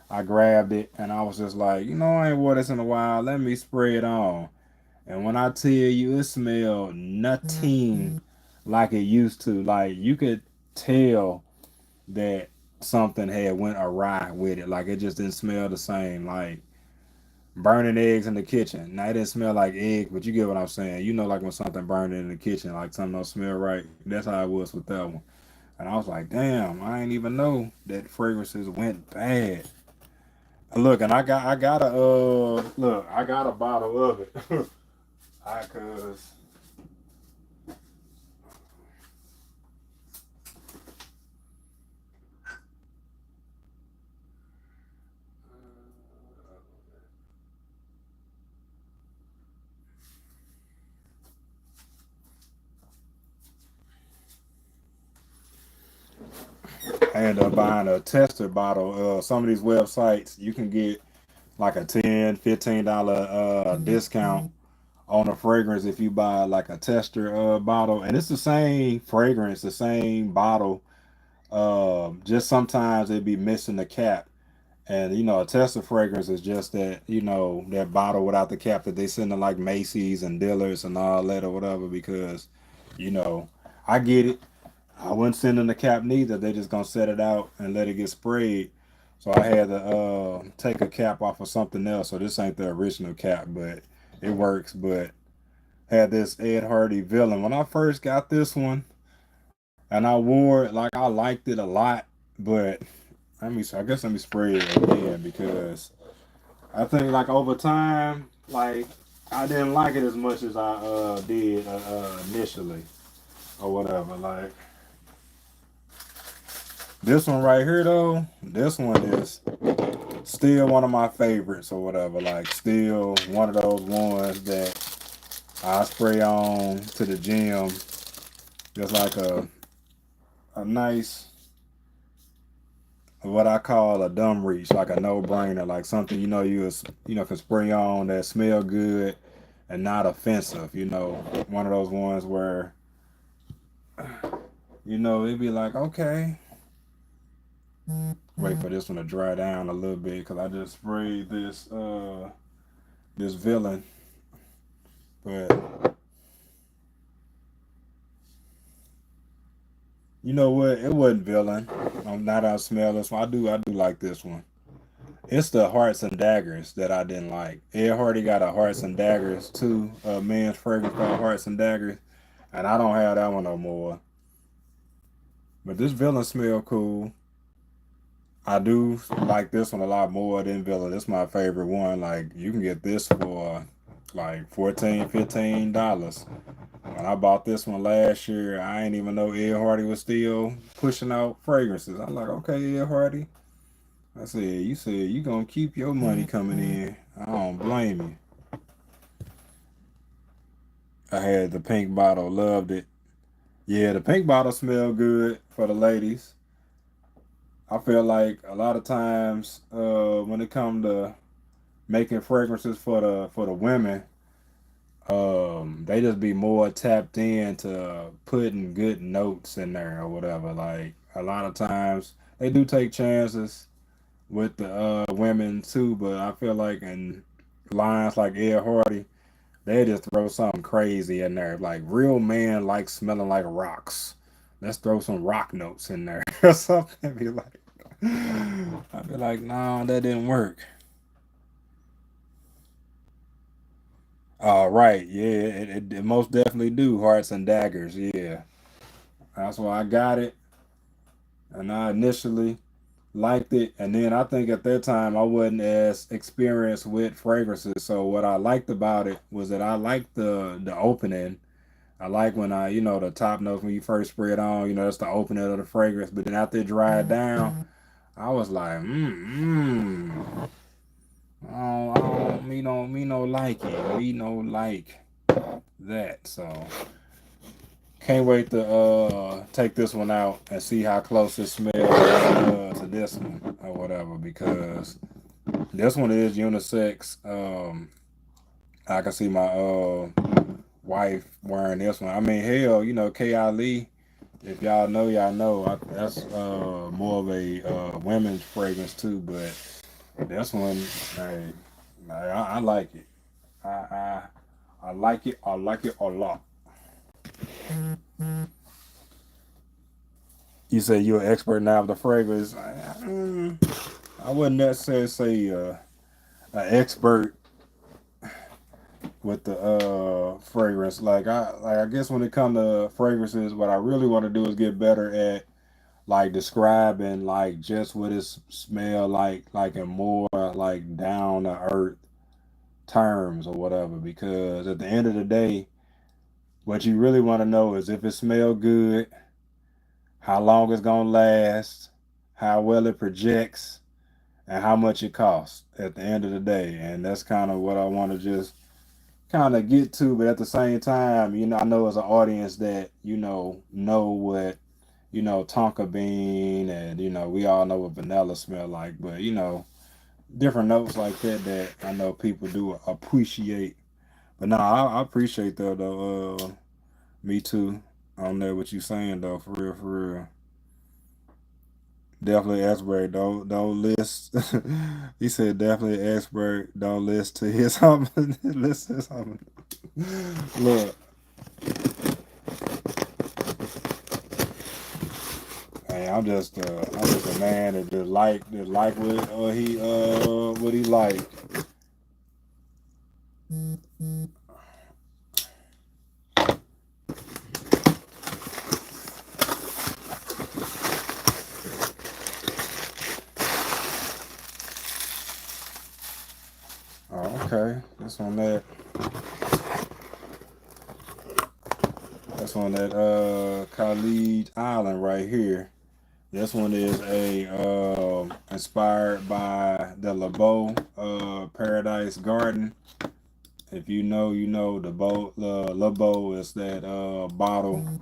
I grabbed it and I was just like, I ain't wore this in a while. Let me spray it on. And when I tell you, it smelled nothing like it used to. Like you could tell that something had went awry with it. Like it just didn't smell the same. Like burning eggs in the kitchen. Now it didn't smell like egg, but you get what I'm saying. Like when something burned in the kitchen, like something don't smell right. That's how it was with that one. And I was like, damn, I ain't even know that fragrances went bad. Look, and I got a bottle of it. I cause I ended up buying a tester bottle. Some of these websites you can get like a $10, $15 discount on a fragrance if you buy like a tester bottle, and it's the same fragrance, the same bottle. Just sometimes it'd be missing the cap, and a tester fragrance is just that bottle without the cap that they send to like Macy's and dealers and all that or whatever. Because you know, I get it. I wouldn't send them the cap neither. They just gonna set it out and let it get sprayed. So I had to take a cap off of something else. So this ain't the original cap, but it works. But had this Ed Hardy villain. When I first got this one and I wore it, like I liked it a lot, but I guess let me spray it again because I think like over time, like I didn't like it as much as I did initially or whatever. Like this one right here though, this one is still one of my favorites or whatever. Like still one of those ones that I spray on to the gym. Just like a nice what I call a dumb reach, like a no brainer, like something can spray on that smell good and not offensive. One of those ones where it'd be like, okay, wait for this one to dry down a little bit because I just sprayed this villain, but You know what? It wasn't villain. I'm not out smell this one. I do like this one. It's the Hearts and Daggers that I didn't like. Ed Hardy got a Hearts and Daggers too, a men's fragrance called Hearts and Daggers, and I don't have that one no more. But this villain smell cool. I do like this one a lot more than villain. This is my favorite one. Like you can get this for like 14, $15. When I bought this one last year, I didn't even know Ed Hardy was still pushing out fragrances. I'm like, okay, Ed Hardy. I said you gonna keep your money coming in. I don't blame you. I had the pink bottle, loved it. Yeah, the pink bottle smelled good for the ladies. I feel like a lot of times when it comes to making fragrances for the women, they just be more tapped into putting good notes in there or whatever. Like a lot of times they do take chances with the women too, but I feel like in lines like Ed Hardy, they just throw something crazy in there. Like real man like smelling like rocks. Let's throw some rock notes in there or something. Be like, I'd be like, nah, that didn't work. All right, yeah, it most definitely do. Hearts and Daggers, yeah. That's why I got it, and I initially liked it, and then I think at that time I wasn't as experienced with fragrances. So what I liked about it was that I liked the opening. I like when the top notes when you first spray it on, that's the opening of the fragrance. But then after it dried down, I was like, I don't, me no like it, me no like that. So can't wait to take this one out and see how close it smells to this one or whatever because this one is unisex. I can see my wife wearing this one. I mean, hell, K.I. Lee. If y'all know, y'all know. That's more of a women's fragrance too, but this one, hey, I like it. I, I I like it. I like it a lot. You say you're an expert now of the fragrance. I wouldn't necessarily say an expert with the fragrance. Like I guess when it comes to fragrances, what I really want to do is get better at like describing like just what it smell like in more like down to earth terms or whatever. Because at the end of the day, what you really want to know is if it smell good, how long it's gonna last, how well it projects, and how much it costs at the end of the day. And that's kind of what I want to just kind of get to. But at the same time, I know as an audience that know what tonka bean and we all know what vanilla smell like. But different notes like that I know people do appreciate. But no, I appreciate that though. Me too. On there, what you saying though, for real, for real. Definitely expert. Don't list. He said definitely expert. Don't list to his something. Listen to something. Look, hey, I'm just a man that just like what he like. Oh, okay. That's on that Khalid Island right here. This one is a inspired by the LeBeau Paradise Garden. If you know, you know the LeBeau is that bottle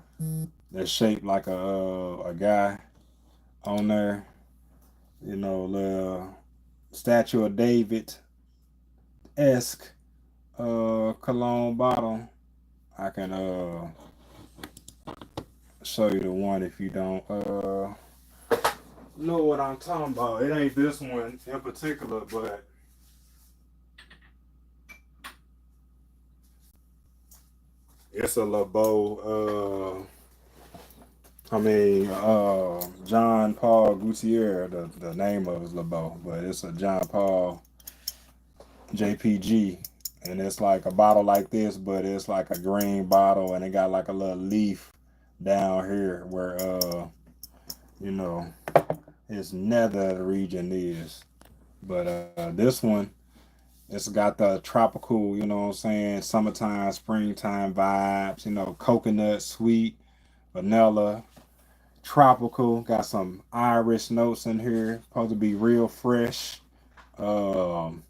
that's shaped like a guy on there. The Statue of David esque cologne bottle. I can show you the one if you don't know what I'm talking about. It ain't this one in particular, but it's a LeBeau. I mean, John Paul Gutierrez, the name of his LeBeau, but it's a John Paul JPG, and it's like a bottle like this, but it's like a green bottle, and it got like a little leaf down here where you know its nether region is. But this one, it's got the tropical, you know what I'm saying, summertime, springtime vibes. Coconut, sweet, vanilla, tropical. Got some Irish notes in here. Supposed to be real fresh. Um,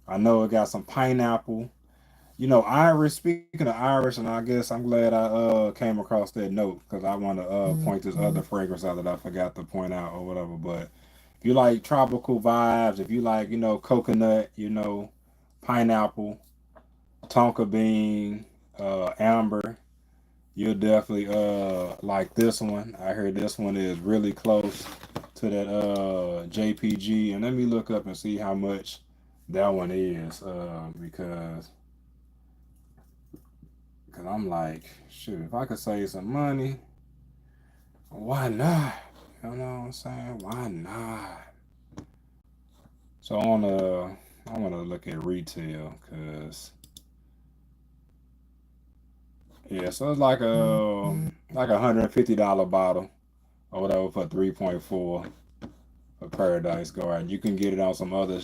I know it got some pineapple. Irish. Speaking of Irish, and I guess I'm glad I came across that note because I want to point this other fragrance out that I forgot to point out or whatever. But if you like tropical vibes, if you like coconut, pineapple, tonka bean, amber, you'll definitely like this one. I heard this one is really close to that JPG, and let me look up and see how much that one is because I'm like, shoot, if I could save some money, why not? You know what I'm saying? Why not? So I wanna look at retail because yeah, so it's like $150 bottle or whatever for 3.4 for Paradise Garden. You can get it on some other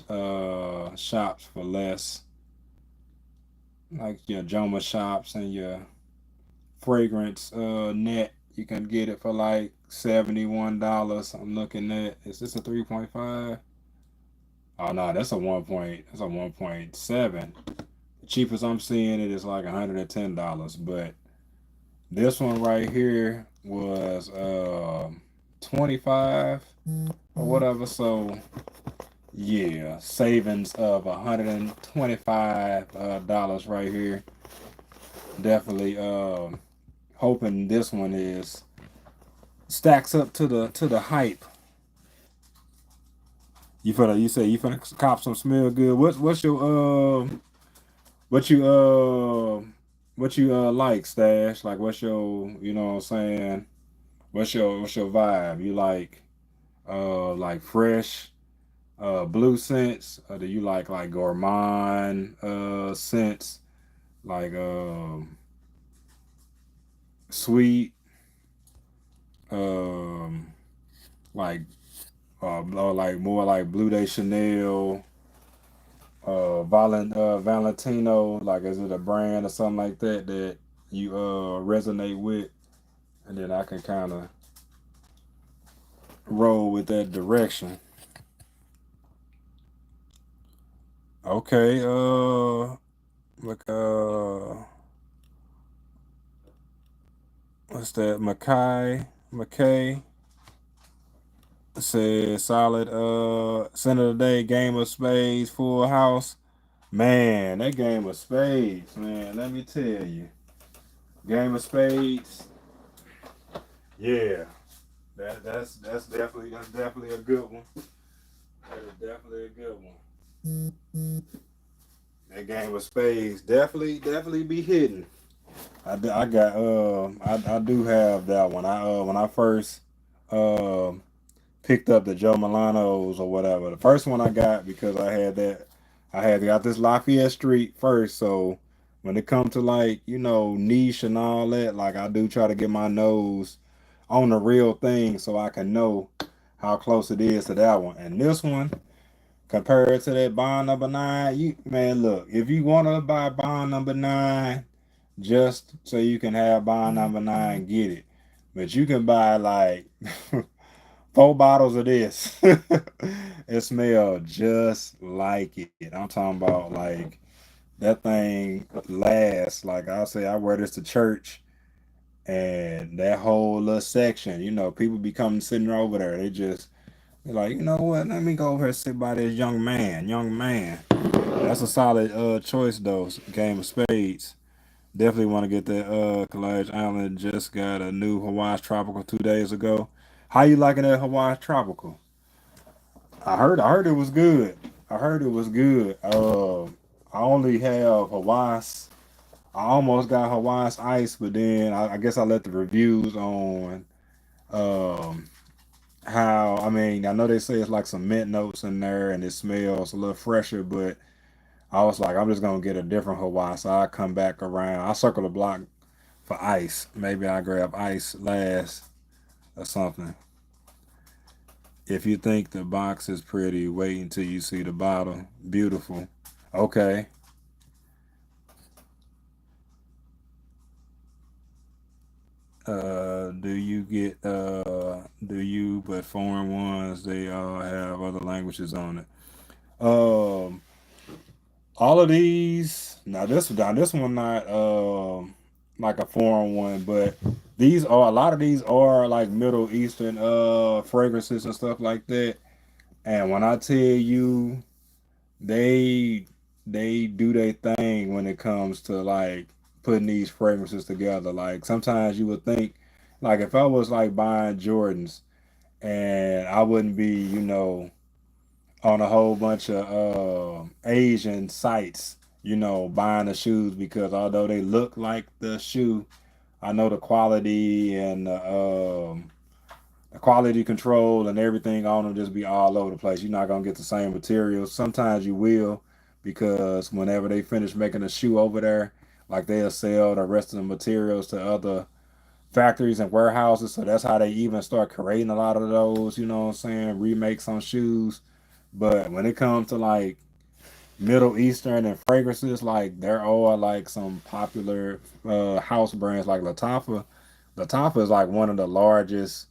shops for less, like your Joma shops and your fragrance net. You can get it for like $71. I'm looking at, is this a 3.5? Oh no, that's a 1.7. The cheapest I'm seeing it is like $110. But this one right here was 25 or whatever. So yeah, savings of $125 right here. Definitely hoping this one is stacks up to the hype. You finna cop some smell good. What's your what you like, Stash? Like what's your, you know what I'm saying? What's your vibe? You like fresh blue scents, or do you like gourmand scents, like sweet, um like or like more like Blue Day Chanel, Valentino, like is it a brand or something like that that you resonate with, and then I can kind of roll with that direction. Okay, like what's that? McKay says solid center of the day game of spades full house. Man, that game of spades, man, let me tell you. Game of spades, yeah. That's definitely a good one. That is definitely a good one. That game of spades definitely be hidden. I got I do have that one. I when I first um picked up the Joe Milanos or whatever. The first one I got because I had got this Lafayette Street first. So when it comes to like, niche and all that, like I do try to get my nose on the real thing so I can know how close it is to that one. And this one, compared to that bond number nine, you man, look, if you want to buy bond number nine just so you can have bond number nine, get it. But you can buy like 4 bottles of this. It smells just like it. I'm talking about like that thing lasts. Like I say, I wear this to church, and that whole little section, people be coming sitting over there. They're like, you know what? Let me go over here and sit by this young man. Young man. That's a solid choice though. Game of spades. Definitely want to get that Collage Island just got a new Hawaii Tropical 2 days ago. How you liking that Hawaii Tropical? I heard it was good. I heard it was good. I only have Hawaii's. I almost got Hawaii's ice, but then I guess I let the reviews on Um, how I mean, I know they say it's like some mint notes in there and it smells a little fresher, but I was like, I'm just gonna get a different Hawaii. So I come back around. I circle the block for ice. Maybe I grab ice last or something. If you think the box is pretty, wait until you see the bottle. Beautiful. Okay. Do you get do you but foreign ones they all have other languages on it. Um all of these now this one not like a foreign one, but these are a lot of these are like Middle Eastern fragrances and stuff like that. And when I tell you they they do their thing when it comes to like putting these fragrances together. Like sometimes you would think like if I was like buying Jordans and I wouldn't be, on a whole bunch of Asian sites, buying the shoes because although they look like the shoe, I know the quality control and everything on them just be all over the place. You're not gonna get the same materials. Sometimes you will, because whenever they finish making a shoe over there, like they'll sell the rest of the materials to other factories and warehouses. So that's how they even start creating a lot of those, what I'm saying, remakes on shoes. But when it comes to like Middle Eastern and fragrances, like there are like some popular house brands like Latafa. Latafa is like one of the largest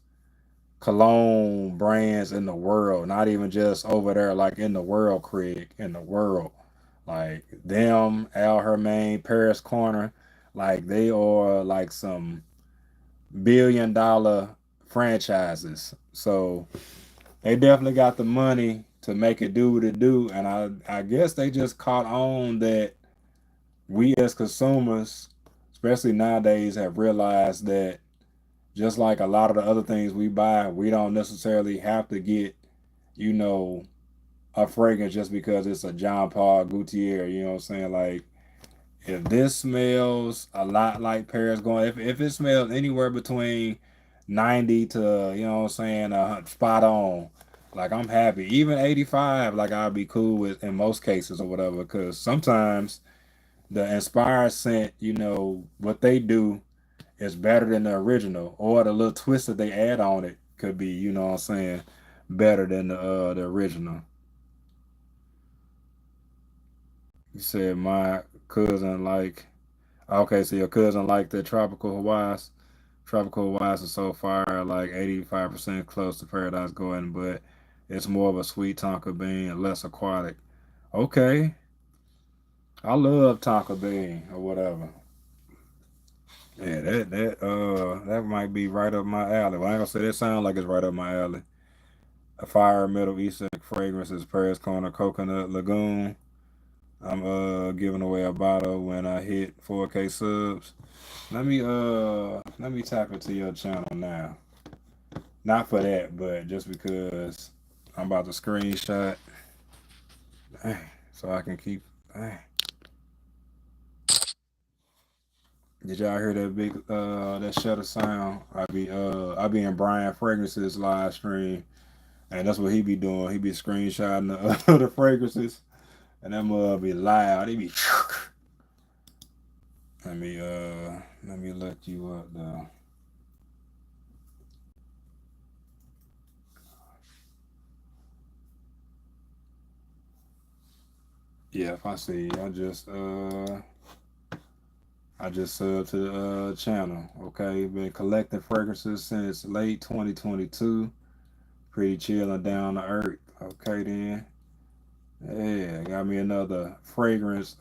cologne brands in the world, not even just over there, like in the world, Craig, in the world. Like them, Al Hermain, Paris Corner, like they are like some billion-dollar franchises. So they definitely got the money to make it do what it do. And I guess they just caught on that we as consumers, especially nowadays, have realized that just like a lot of the other things we buy, we don't necessarily have to get, you know, a fragrance just because it's a John Paul Gaultier. You know what I'm saying? Like, if this smells a lot like Paris going, if it smells anywhere between 90 to, what I'm saying, spot on, like I'm happy. Even 85, like I'll be cool with in most cases or whatever, because sometimes the inspired scent, what they do is better than the original, or the little twist that they add on it could be, what I'm saying, better than the original. You said my cousin like okay, so your cousin like the tropical Hawaii's. Tropical Hawaii's are so far like 85% close to Paradise Garden, but it's more of a sweet tonka bean, less aquatic. Okay, I love tonka bean or whatever. Yeah, that might be right up my alley. Well, I ain't gonna say that sound like it's right up my alley. A fire Middle Eastern fragrances, Paris Corner Coconut Lagoon. I'm giving away a bottle when I hit 4K subs. Let me tap into your channel now. Not for that, but just because I'm about to screenshot so I can keep. Did y'all hear that big that shutter sound? I be in Brian Fragrances live stream, and that's what he be doing. He be screenshotting the fragrances, and that mug be loud. He be. Let me let you up though. Yeah, if I see, I just subbed to the channel. Okay, been collecting fragrances since late 2022. Pretty chill and down to earth. Okay then. Yeah, got me another fragrance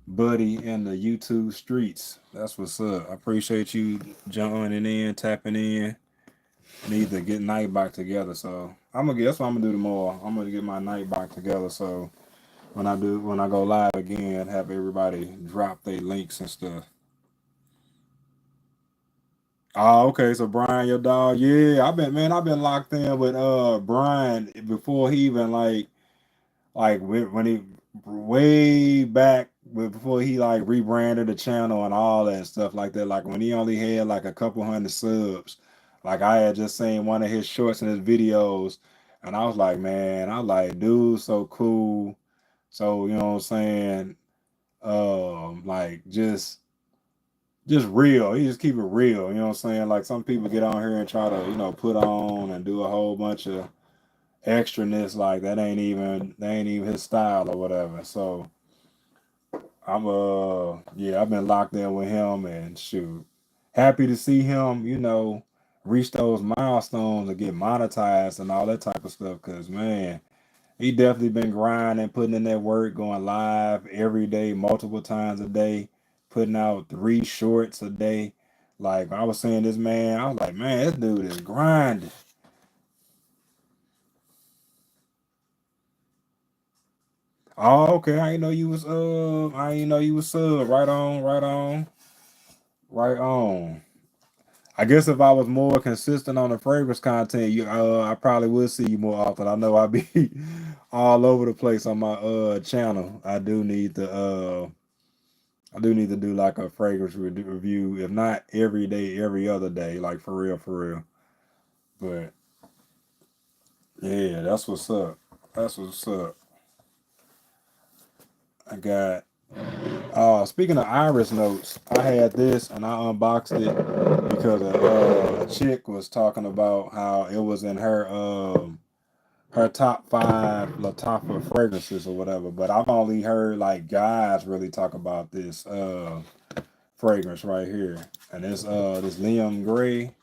buddy in the YouTube streets. That's what's up. I appreciate you joining in, tapping in. Need to get night back together. So I'm gonna get that's what I'm gonna do tomorrow. I'm gonna get my night back together. So when I go live again, have everybody drop their links and stuff. Oh, okay. So Brian, your dog, yeah, I've been locked in with Brian before he even like when he way back before he like rebranded the channel and all that stuff like that. Like when he only had like a couple hundred subs. Like I had just seen one of his shorts and his videos, and I was like, man, I like, dude, so cool. So you know what I'm saying? Like just real. He just keep it real. You know what I'm saying? Like some people get on here and try to, put on and do a whole bunch of extraness. Like that ain't even his style or whatever. So yeah, I've been locked in with him and shoot. Happy to see him, reach those milestones and get monetized and all that type of stuff. Cause man, he definitely been grinding, putting in that work, going live every day, multiple times a day, putting out 3 shorts a day. Like I was saying, this man, I was like, man, this dude is grinding. Oh, okay. I didn't know you was right on, right on, right on. I guess if I was more consistent on the fragrance content, I probably would see you more often. I know I be all over the place on my channel. I do need to do like a fragrance review, if not every day, every other day, like for real, for real. But yeah, that's what's up. That's what's up. I got speaking of iris notes, I had this and I unboxed it because a chick was talking about how it was in her top 5 Lattafa fragrances or whatever. But I've only heard like guys really talk about this fragrance right here. And it's this Liam Gray.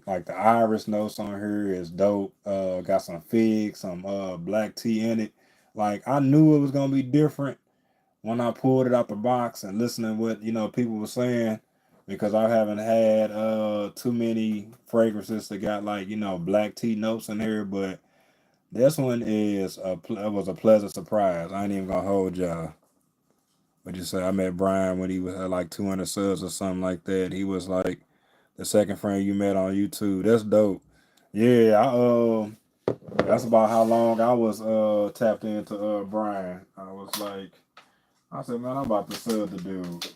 Like the iris notes on here is dope. Got some fig, some black tea in it. Like I knew it was gonna be different when I pulled it out the box and listening what people were saying, because I haven't had too many fragrances that got like black tea notes in here. But this one was a pleasant surprise. I ain't even gonna hold y'all. But you say I met Brian when he was at like 200 subs or something like that. He was like the second friend you met on YouTube. That's dope. Yeah, that's about how long I was tapped into Brian. I said, man, I'm about to sub the dude.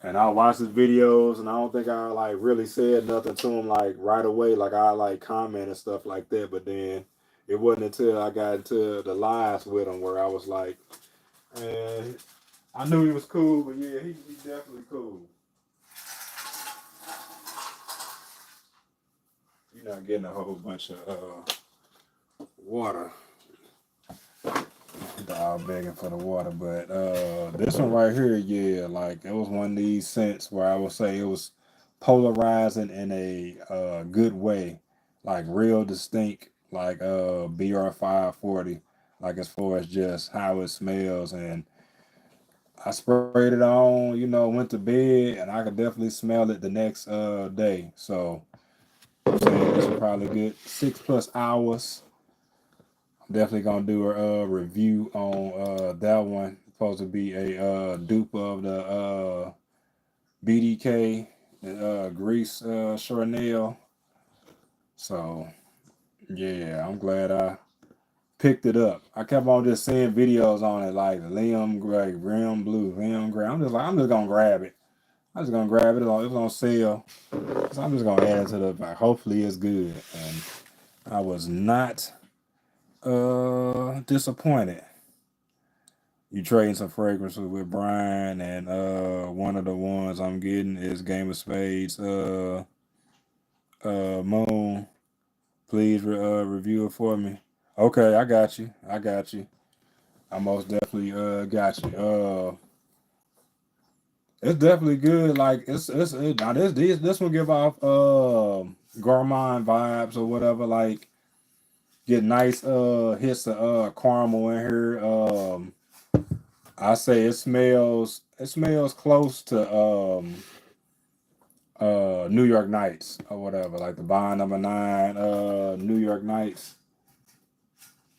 And I watched his videos, and I don't think I like really said nothing to him like right away. Like I like comment and stuff like that. But then it wasn't until I got into the lives with him where I was like, man, I knew he was cool, but yeah, he definitely cool. You're not getting a whole bunch of water. Dog begging for the water, but this one right here, yeah, like it was one of these scents where I would say it was polarizing in a good way, like real distinct, like BR 540, like as far as just how it smells. And I sprayed it on, went to bed, and I could definitely smell it the next day. So I'm saying this is probably good 6+ hours. Definitely gonna do a review on that one. Supposed to be a dupe of the BDK, the Grease Charnel. So yeah, I'm glad I picked it up. I kept on just seeing videos on it like Liam Gray, Rim Blue, Liam Gray. I'm just gonna grab it. I'm just gonna grab it. It was on sale, so I'm just gonna add it to the. Like, hopefully it's good. And I was not disappointed. You trading some fragrances with Brian, and one of the ones I'm getting is Game of Spades Moon. Please review it for me. Okay, I got you. I got you. I most definitely got you. It's definitely good. Like now this one give off gourmand vibes or whatever. Like get nice hits of caramel in here. I say it smells close to New York Nights or whatever, like the Bond Number 9 New York Nights.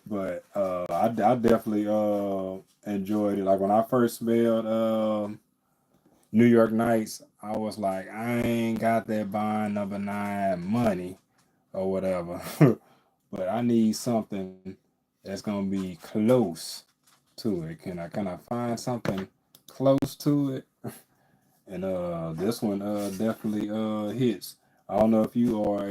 But I definitely enjoyed it. Like when I first smelled New York Nights, I was like, I ain't got that Bond Number 9 money or whatever. But I need something that's gonna be close. to it. Can I find something close to it? And this one definitely hits. I don't know if you are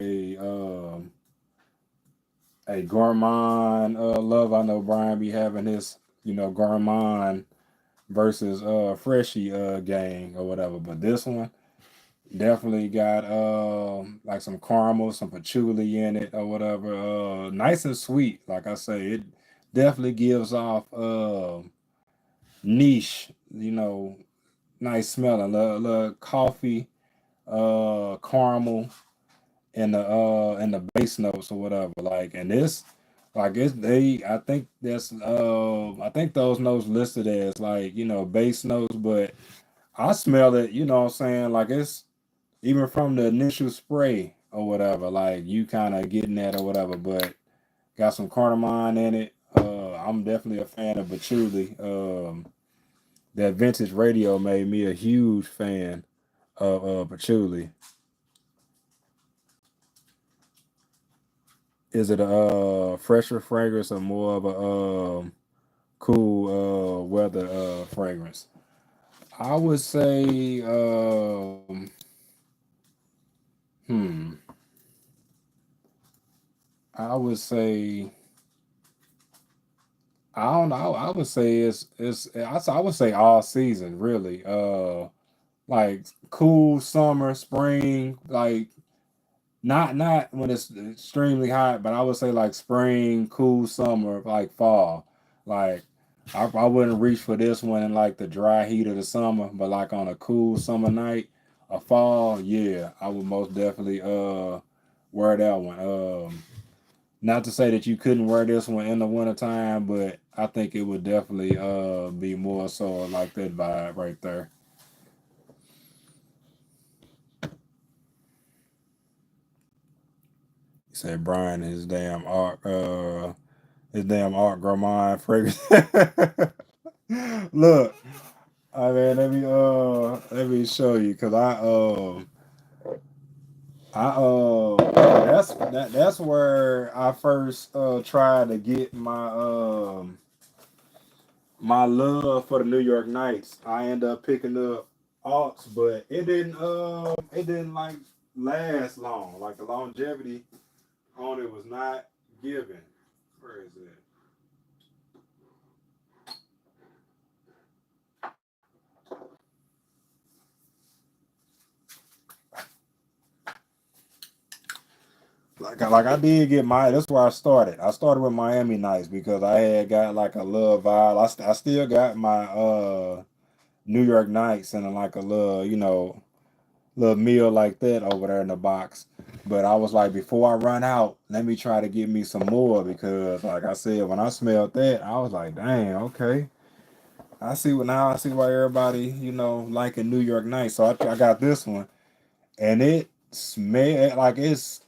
a gourmand love. I know Brian be having his, gourmand versus freshie gang or whatever. But this one definitely got like some caramel, some patchouli in it or whatever. Nice and sweet. Like I say, it definitely gives off niche, nice smelling, little coffee, caramel, and the bass notes or whatever. Like, and this, like it's they, I think those notes listed as like bass notes, but I smell it. You know what I'm saying? Like it's even from the initial spray or whatever. Like you kind of getting that or whatever, but got some cardamom in it. I'm definitely a fan of patchouli. That vintage radio made me a huge fan of patchouli. Is it a fresher fragrance or more of a cool weather fragrance? I would say, hmm, I would say, I don't know. I would say I would say all season really. Like cool summer, spring, like not when it's extremely hot, but I would say like spring, cool summer, like fall. Like I wouldn't reach for this one in like the dry heat of the summer, but like on a cool summer night, a fall, yeah, I would most definitely wear that one. Not to say that you couldn't wear this one in the wintertime, but I think it would definitely be more so like that vibe right there. You said Brian his damn art gourmand fragrance. Look, I mean let me show you because that's where I first tried to get my love for the New York Knights. I ended up picking up alts, but it didn't like last long. Like the longevity on it was not given. Where is it? Like I did get my. That's where I started. I started with Miami Nights because I had got like a little vibe. I still got my New York Knights and like a little little meal like that over there in the box. But I was like, before I run out, let me try to get me some more because, like I said, when I smelled that, I was like, dang, okay. I see why everybody liking New York Nights. So I got this one, and it smell like it's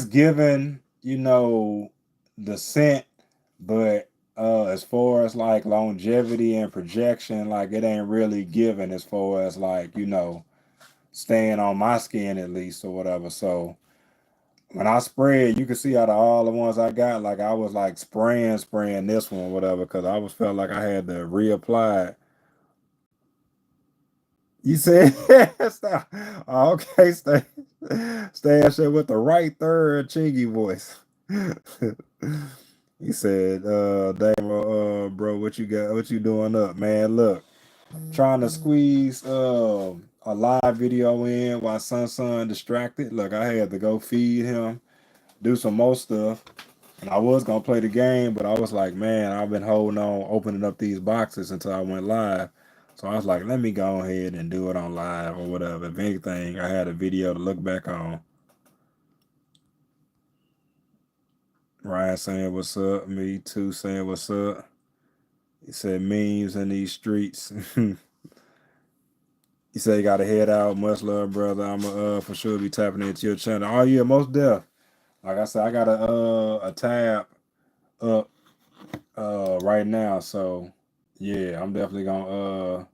given the scent, but as far as like longevity and projection, like it ain't really given as far as like staying on my skin at least or whatever. So when I spray it, you can see out of all the ones I got, like I was like spraying this one, whatever, because I was felt like I had to reapply it. You said stop. Oh, okay, stay and shit with the right third chingy voice. He said, damn, bro, what you got? What you doing up, man? Look, trying to squeeze a live video in while Sun distracted. Look, I had to go feed him, do some more stuff, and I was gonna play the game, but I was like, man, I've been holding on, opening up these boxes until I went live. So I was like, let me go ahead and do it on live or whatever. If anything, I had a video to look back on. Ryan saying what's up, me too saying what's up. He said memes in these streets. He said you gotta head out. Much love, brother. I'm for sure be tapping into your channel. Oh yeah, most deaf. Like I said, I got a tab up right now. So yeah, I'm definitely gonna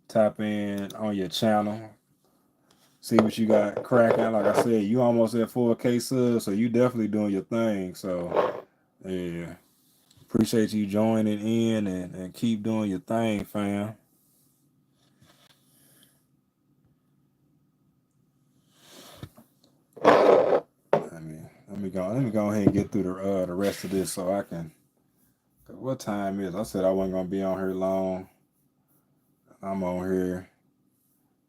tap in on your channel. See what you got cracking. Like I said, you almost at 4K subs, so you definitely doing your thing. So yeah. Appreciate you joining in and keep doing your thing, fam. Let me go ahead and get through the rest of this so I can. 'Cause what time is? I said I wasn't gonna be on here long. I'm on here.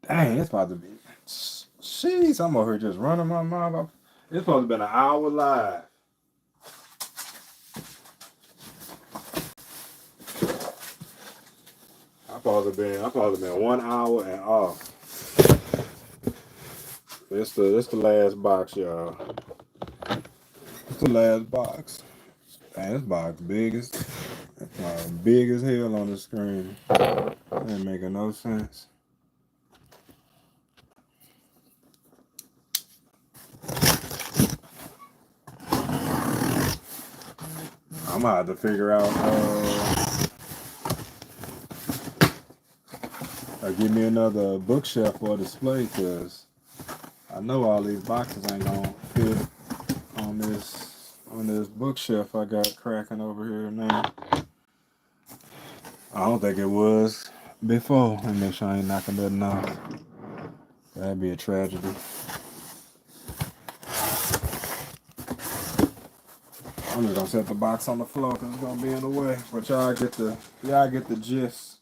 Dang, it's about to be. Jeez, I'm over here just running my mouth off. It's supposed to be an hour live. I supposed to be 1 hour and off. It's the last box, y'all. It's the last box. Dang, this box big as hell on the screen. That ain't making no sense. I'm gonna have to figure out give me another bookshelf for a display, cause I know all these boxes ain't gonna fit on this bookshelf I got cracking over here now. I don't think it was before. Let me make sure I ain't knocking nothing off. That'd be a tragedy. I'm just gonna set the box on the floor because it's gonna be in the way. But y'all get the gist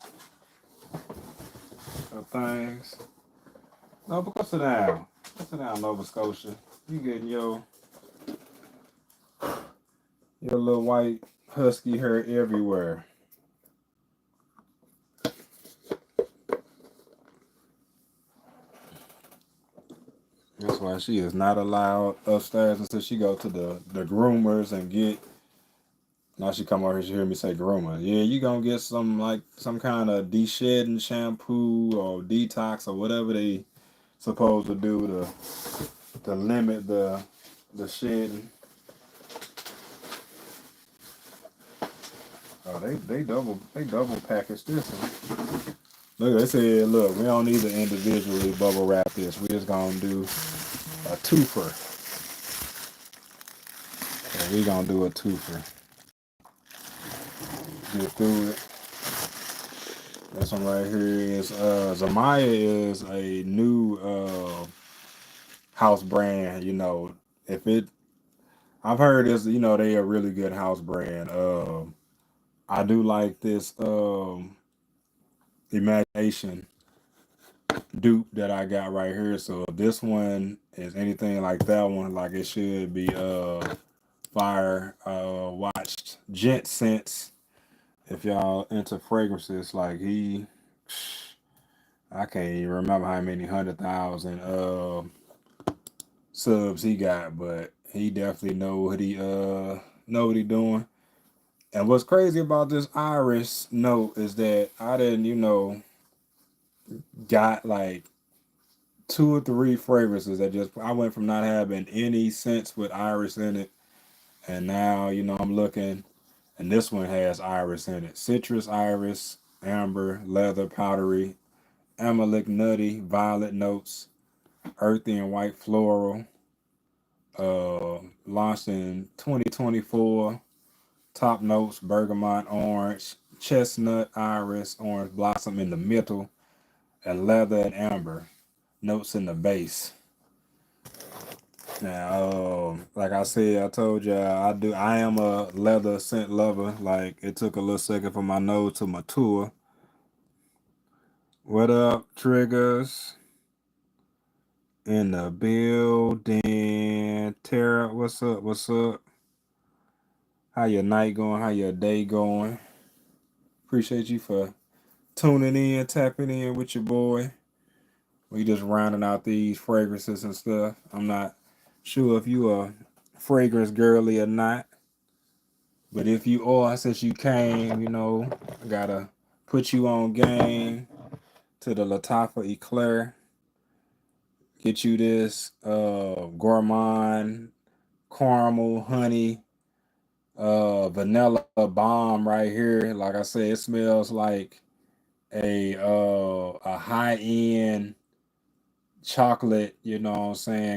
of things. No, but go sit down. Go sit down, Nova Scotia. You getting your little white husky hair everywhere. That's why she is not allowed upstairs until she go to the groomers and get. Now she come over here, she hear me say groomer. Yeah, you gonna get some kind of de-shedding shampoo or detox or whatever they supposed to do to limit the shedding. Oh, they double package this one. Look, they said, look, we don't need to individually bubble wrap this. We just gonna do a twofer. So we gonna do a twofer. Get through it. This one right here is Zamaya is a new house brand. If it, I've heard this. They a really good house brand. I do like this Imagination dupe that I got right here. So if this one is anything like that one, like it should be fire. Watched Gent Sense. If y'all into fragrances, like I can't even remember how many 100,000 subs he got, but he definitely know what he doing. And what's crazy about this Iris note is that I didn't, got like two or three fragrances that just I went from not having any scents with Iris in it, and now I'm looking, and this one has Iris in it: citrus, Iris, amber, leather, powdery, amelic, nutty, violet notes, earthy and white floral. Launched in 2024. Top notes: bergamot, orange, chestnut, iris, orange blossom in the middle, and leather and amber notes in the base. Now, like I said, I told you I am a leather scent lover. Like it took a little second for my nose to mature. What up, triggers? In the building. Tara, what's up? What's up? How your night going? How your day going? Appreciate you for tuning in, tapping in with your boy. We just rounding out these fragrances and stuff. I'm not sure if you a fragrance girly or not, but if you are, since you came, I gotta put you on game to the Lattafa Eclair. Get you this gourmand caramel honey vanilla bomb right here. Like I said, it smells like a high end chocolate,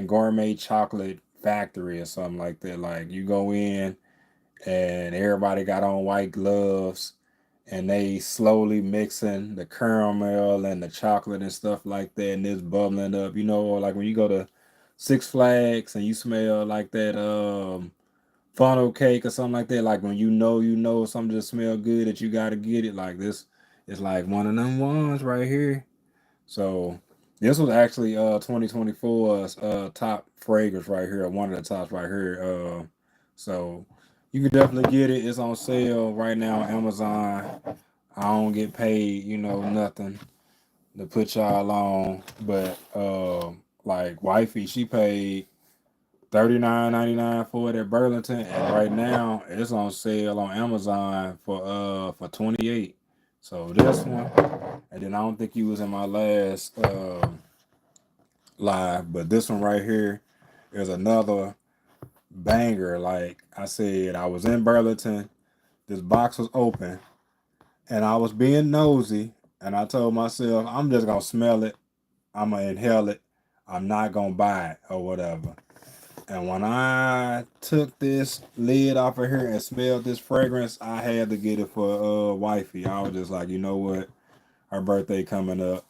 gourmet chocolate factory or something like that. Like you go in and everybody got on white gloves, and they slowly mixing the caramel and the chocolate and stuff like that, and it's bubbling up. You know, like when you go to Six Flags and you smell like that funnel cake or something like that. Like when you know something just smell good that you gotta get it. Like this, it's like one of them ones right here. So this was actually 2024's top fragrance right here, one of the tops right here. So you can definitely get it. It's on sale right now on Amazon. I don't get paid, nothing to put y'all on, but like wifey, she paid 39.99 for it at Burlington, and right now it's on sale on Amazon for 28. So this one, and then I don't think you was in my last live, but this one right here is another banger. Like I said, I was in Burlington, this box was open, and I was being nosy, and I told myself I'm just gonna smell it, I'm gonna inhale it, I'm not gonna buy it or whatever. And when I took this lid off of here and smelled this fragrance, I had to get it for wifey. I was just like, you know what? Her birthday coming up.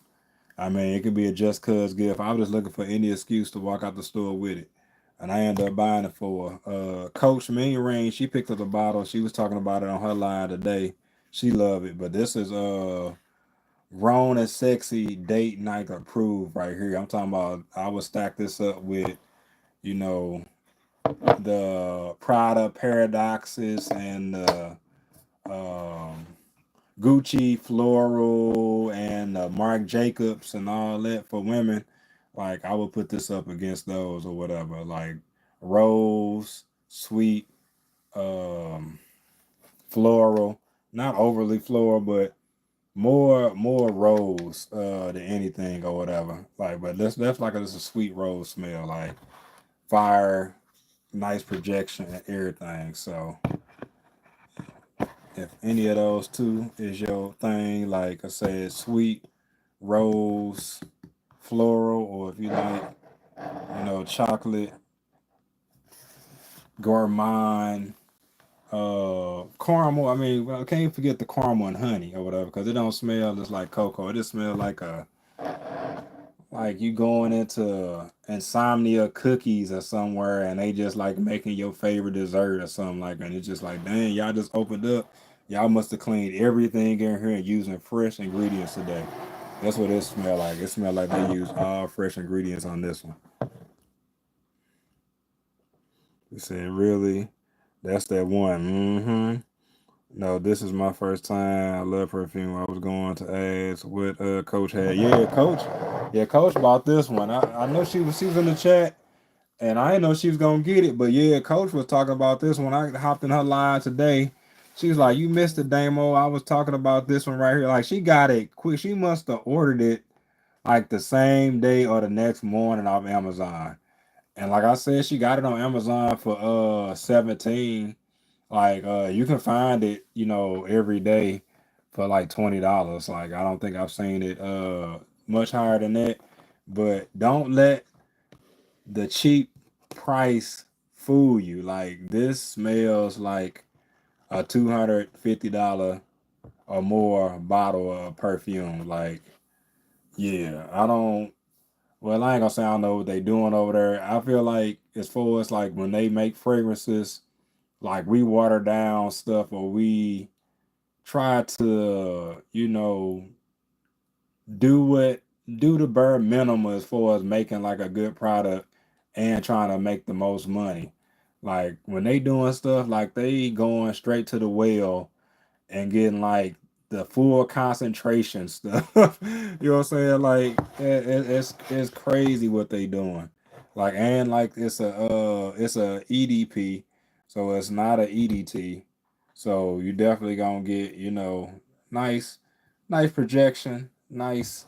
I mean, it could be a just cuz gift. I was just looking for any excuse to walk out the store with it. And I ended up buying it for Coach Mean Rain. She picked up the bottle. She was talking about it on her line today. She loved it. But this is grown and sexy date night approved right here. I'm talking about I would stack this up with, you know, the Prada Paradoxes and the um, Gucci Floral and Marc Jacobs and all that for women. Like I would put this up against those or whatever. Like rose, sweet, um, floral, not overly floral, but more rose than anything or whatever. Like, but that's like just a sweet rose smell, like fire, nice projection and everything. So if any of those two is your thing, like I said, sweet, rose, floral, or if you like, chocolate, gourmand, caramel. I mean, well, I can't forget the caramel and honey or whatever, because it don't smell just like cocoa. It just smells like you going into insomnia cookies or somewhere and they just like making your favorite dessert or something like that. And it's just like, dang, y'all just opened up. Y'all must have cleaned everything in here and using fresh ingredients today. That's what it smell like. It smell like they use all fresh ingredients on this one. You said, really? That's that one. Mm-hmm. No, this is my first time. I love perfume. I was going to ask what coach had. Yeah, coach. Yeah, coach bought this one. I know she was in the chat and I didn't know she was gonna get it, but yeah, coach was talking about this one. I hopped in her live today. She was like, "You missed the demo. I was talking about this one right here." Like she got it quick. She must have ordered it like the same day or the next morning off Amazon. And like I said, she got it on Amazon for 17. Like you can find it, every day for like $20. Like I don't think I've seen it much higher than that. But don't let the cheap price fool you. Like this smells like a $250 or more bottle of perfume. Like, yeah, I don't. Well, I ain't gonna say I don't know what they doing over there. I feel like as far as like when they make fragrances, like we water down stuff or we try to, do what do the bare minimum as far as making like a good product and trying to make the most money. Like when they doing stuff like they going straight to the well and getting like the full concentration stuff. You know what I'm saying? Like it's crazy what they doing. Like and like it's a EDP, so it's not a EDT. So you definitely gonna get nice nice projection, nice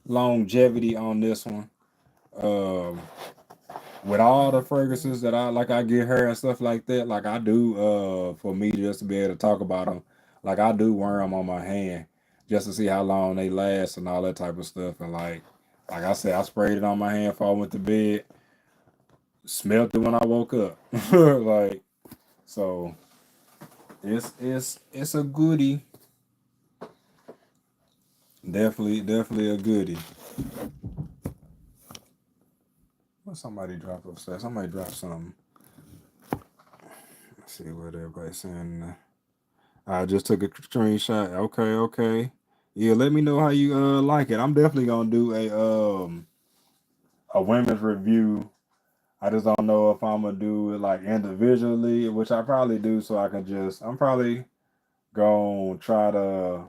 longevity on this one. Um, with all the fragrances that I get her and stuff like that, like I do for me just to be able to talk about them, like I do wear them on my hand just to see how long they last and all that type of stuff. And like I said, I sprayed it on my hand before I went to bed, smelled it when I woke up. Like so It's a goodie. Definitely a goodie. What somebody dropped upstairs? Somebody dropped something. Let's see what everybody's saying. I just took a screenshot. Okay. Yeah, let me know how you like it. I'm definitely gonna do a women's review. I just don't know if I'm gonna do it like individually, which I probably do, so I can just. I'm probably gonna try to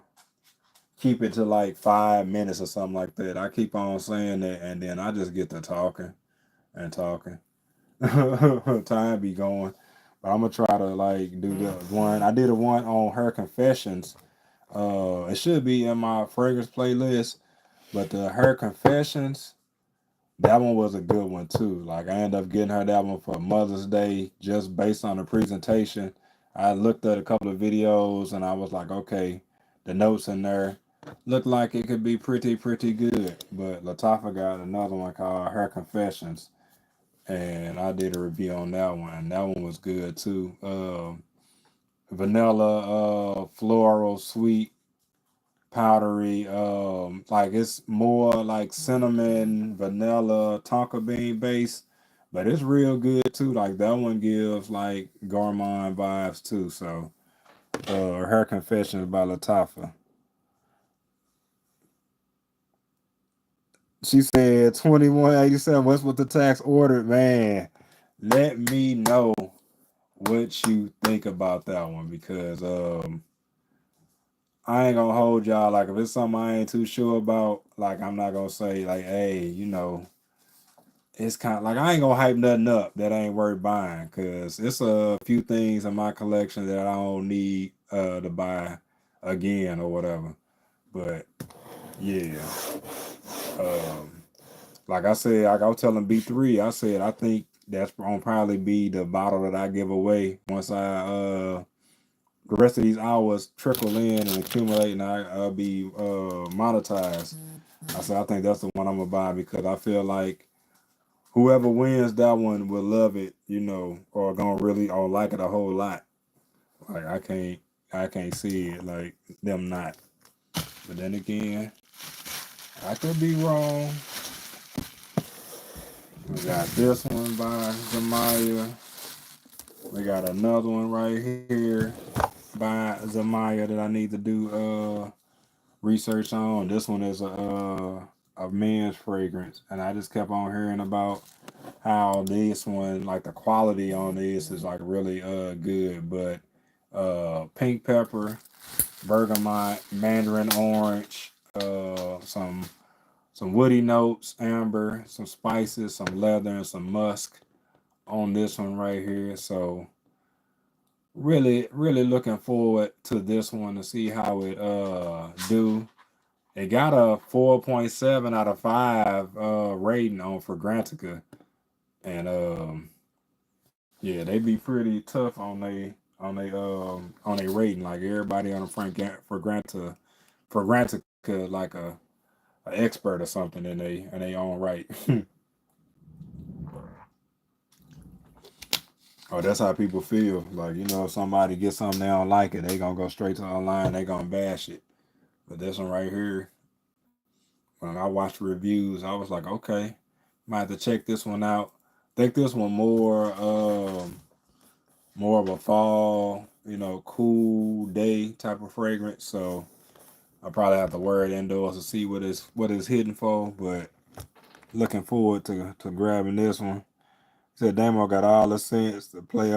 keep it to like 5 minutes or something like that. I keep on saying that, and then I just get to talking and talking. Time be going, but I'm gonna try to like do the one. I did a one on her confessions. It should be in my fragrance playlist, but the her confessions. That one was a good one too. Like I ended up getting her that one for Mother's Day just based on the presentation. I looked at a couple of videos and I was like, okay, the notes in there looked like it could be pretty good. But Latifah got another one called Her Confessions, and I did a review on that one. That one was good too. Vanilla, floral, sweet, powdery, like it's more like cinnamon, vanilla, tonka bean base, but it's real good too. Like that one gives like gourmand vibes too. So Her Confessions by Latifah. She said 2187. What's with the tax ordered, man? Let me know what you think about that one, because I ain't gonna hold y'all. Like if it's something I ain't too sure about, like I'm not gonna say like, hey, it's kind of like I ain't gonna hype nothing up that ain't worth buying, because it's a few things in my collection that I don't need to buy again or whatever. But yeah, um, like I said, like I was telling B3, I said I think that's gonna probably be the bottle that I give away once the rest of these hours trickle in and accumulate, and I'll be monetized. I said I think that's the one I'm gonna buy, because I feel like whoever wins that one will love it, or gonna really or like it a whole lot. Like I can't see it like them not. But then again, I could be wrong. We got this one by Zamaya. We got another one right here by Zamaya that I need to do research on. This one is a men's fragrance, and I just kept on hearing about how this one, like the quality on this is like really good. But pink pepper, bergamot, mandarin orange, some woody notes, amber, some spices, some leather, and some musk on this one right here. So really looking forward to this one to see how it do. It got a 4.7 out of 5 rating on Fragrantica. And yeah, they be pretty tough on they rating. Like everybody on the Fragrantica like a expert or something in they own right. Oh, that's how people feel. Like, if somebody gets something they don't like it, they gonna go straight to online, they gonna bash it. But this one right here, when I watched the reviews, I was like, okay, might have to check this one out. I think this one more of a fall, cool day type of fragrance. So I probably have to wear it indoors to see what it's hitting for. But looking forward to grabbing this one. Said Damo got all the sense to play.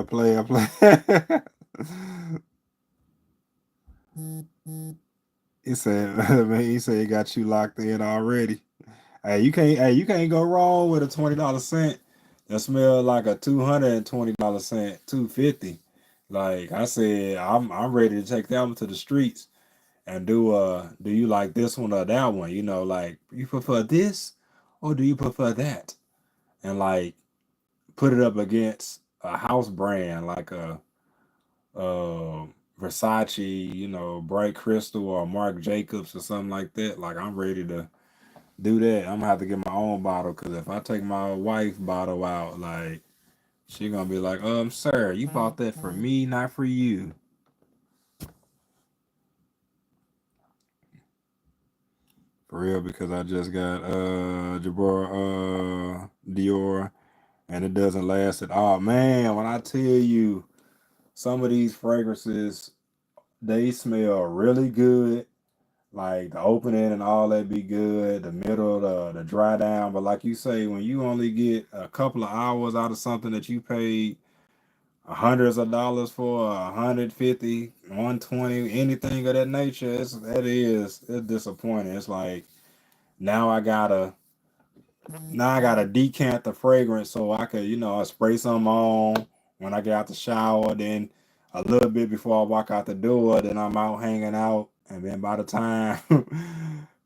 He said, man, he said he got you locked in already. Hey, you can't go wrong with a $20 scent that smell like a $220 scent, 250. Like I said, I'm ready to take that one to the streets and do you like this one or that one? Like you prefer this or do you prefer that? And like put it up against a house brand like a uh Versace, Bright Crystal or Marc Jacobs or something like that. Like I'm ready to do that. I'm gonna have to get my own bottle, because if I take my wife's bottle out, like she gonna be like, sir, you bought that for me, not for you. for real, because I just got Jabor Dior, and it doesn't last at all. Man, when I tell you some of these fragrances, they smell really good. Like the opening and all that be good, the middle, the dry down. But like you say, when you only get a couple of hours out of something that you paid hundreds of dollars for, 150, 120, anything of that nature, it's disappointing. It's like now I gotta decant the fragrance so I could, I spray some on when I get out the shower, then a little bit before I walk out the door, then I'm out hanging out, and then by the time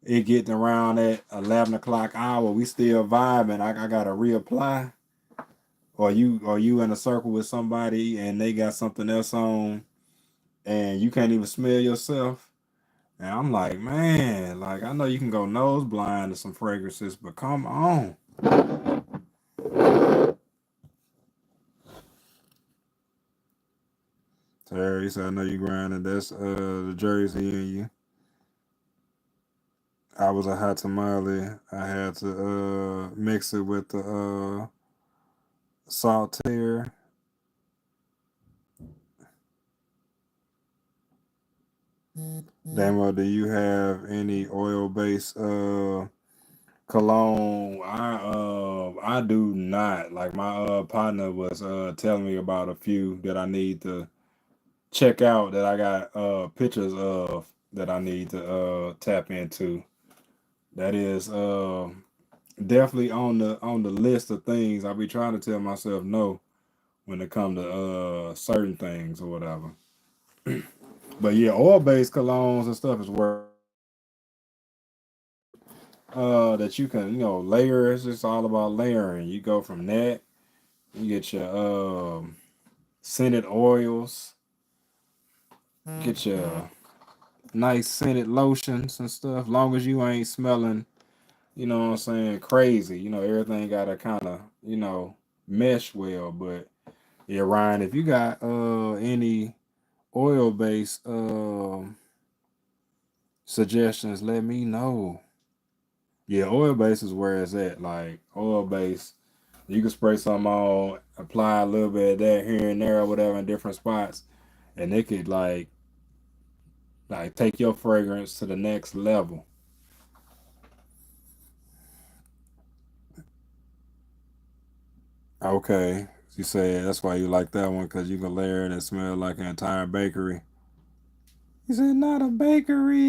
it getting around that 11 o'clock hour, we still vibing. I gotta reapply. Or you in a circle with somebody and they got something else on and you can't even smell yourself. And I'm like, man, like I know you can go nose blind to some fragrances, but come on. Terry said, I know you grinding. That's the Jersey in you. I was a hot tamale. I had to mix it with the saltaire. Damo, do you have any oil based cologne? I do not. Like my partner was telling me about a few that I need to check out that I got pictures of that I need to tap into. That is definitely on the list of things I be trying to tell myself no when it comes to certain things or whatever. But yeah, oil based colognes and stuff is where that you can layer. It's just all about layering. You go from that, you get your scented oils, get your nice scented lotions and stuff. Long as you ain't smelling, what I'm saying, crazy. Everything gotta kind of mesh well. But yeah, Ryan, if you got any oil based suggestions, let me know. Yeah, oil base is where it's at. Like oil base, you can spray some on, apply a little bit of that here and there or whatever in different spots, and it could like take your fragrance to the next level. Okay, you say that's why you like that one because you can layer it and smell like an entire bakery. He said, "Not a bakery."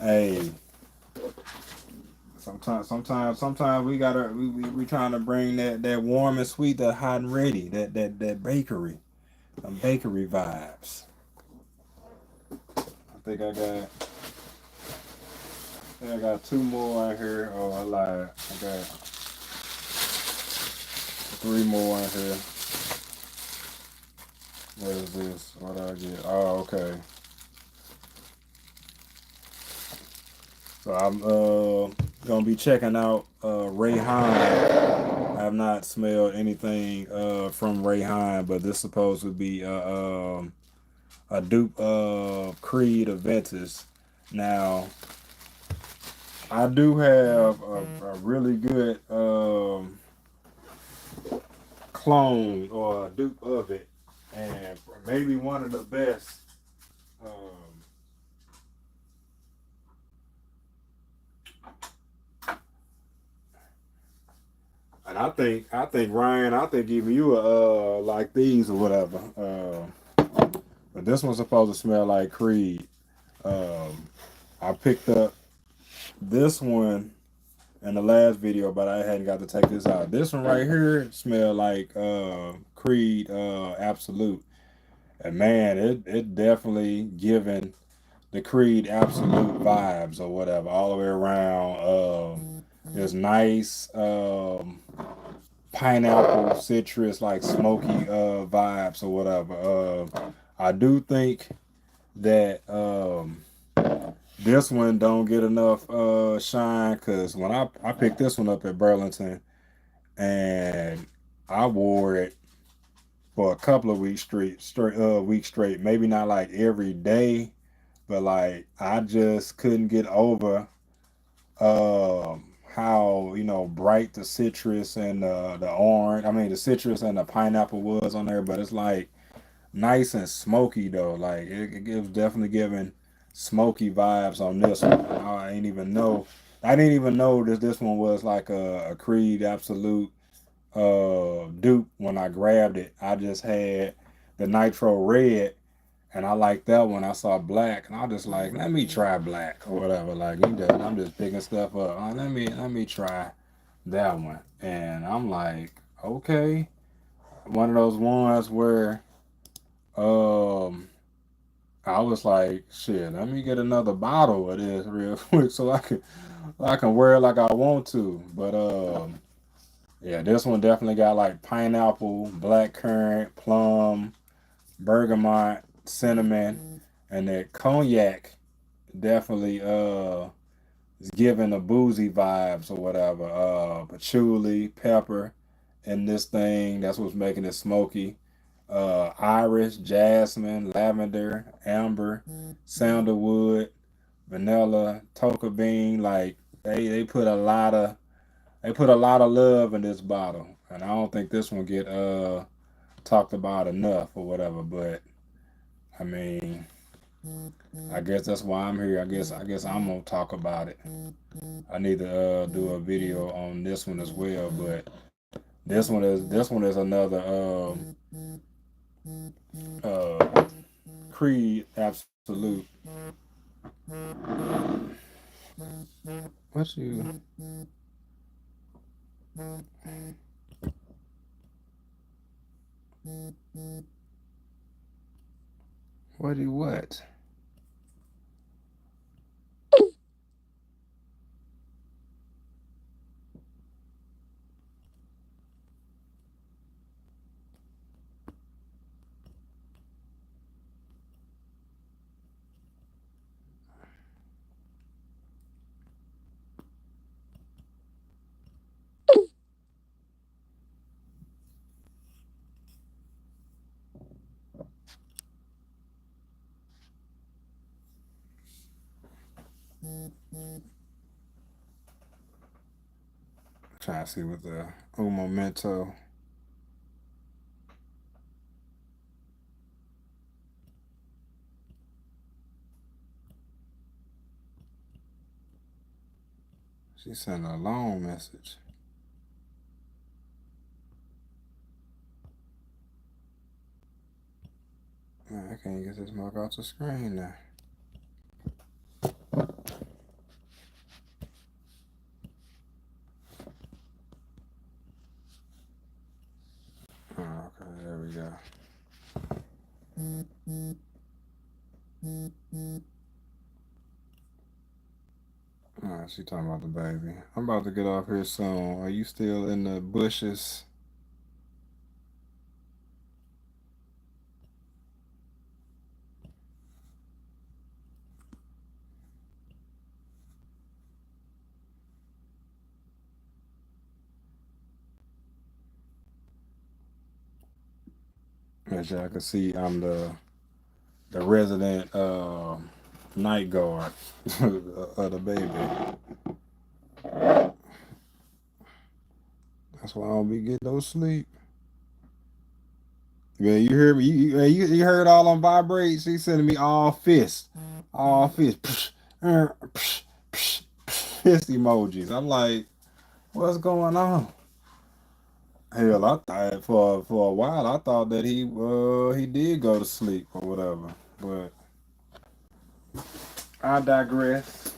Hey, sometimes we trying to bring that warm and sweet, that hot and ready, that bakery, some bakery vibes. I think I got two more in here. Oh, I lied. I got three more in here. What is this? What did I get? Oh, okay. So I'm gonna be checking out Rayhan. I have not smelled anything from Rayhan, but this supposed to be a dupe of Creed Aventus. Now I do have a really good clone or a dupe of it, and maybe one of the best. Um, and I think Ryan, I think even you like these or whatever. But this one's supposed to smell like Creed. Um, I picked up this one in the last video, but I hadn't got to take this out. This one right here smell like Creed Absolute. And man, it definitely giving the Creed Absolute vibes or whatever all the way around. There's nice pineapple, citrus, like smoky vibes or whatever. I do think that this one don't get enough shine because when I picked this one up at Burlington and I wore it for a couple of weeks straight, maybe not like every day, But like I just couldn't get over how bright the citrus and the orange, I mean the citrus and the pineapple was on there, but it's like nice and smoky though. Like it gives definitely giving smoky vibes on this one. I didn't even know that this one was like a Creed Absolute dupe when I grabbed it. I just had the Nitro Red and I like that one. I saw black, and I was just like, let me try black or whatever. Like I'm just picking stuff up. Let me try that one, and I'm like, okay, one of those ones where um I was like, shit, let me get another bottle of this real quick so I can wear it like I want to. But yeah, this one definitely got like pineapple, black currant, plum, bergamot, cinnamon, and that cognac definitely is giving the boozy vibes or whatever. Patchouli, pepper, and this thing, that's what's making it smoky. Iris, jasmine, lavender, amber, sandalwood, vanilla, tonka bean. Like they put a lot of love in this bottle, and I don't think this one get talked about enough or whatever. But I mean, I guess that's why I'm here. I guess I'm gonna talk about it. I need to do a video on this one as well. But this one is another uh, Creed Absolute. What you? What you what? Trying to see what the Momento. She sent a long message. Man, I can't get this mug off the screen now. Oh, okay, there we go. All right, she talking about the baby. I'm about to get off here soon. Are you still in the bushes? As y'all can see, I'm the resident night guard of the baby. That's why I don't be getting no sleep. Yeah, you hear me? You heard all on vibrate? She sending me all fists, all fists, fist emojis. I'm like, what's going on? Hell, I thought for a while I thought that he did go to sleep or whatever. But I digress.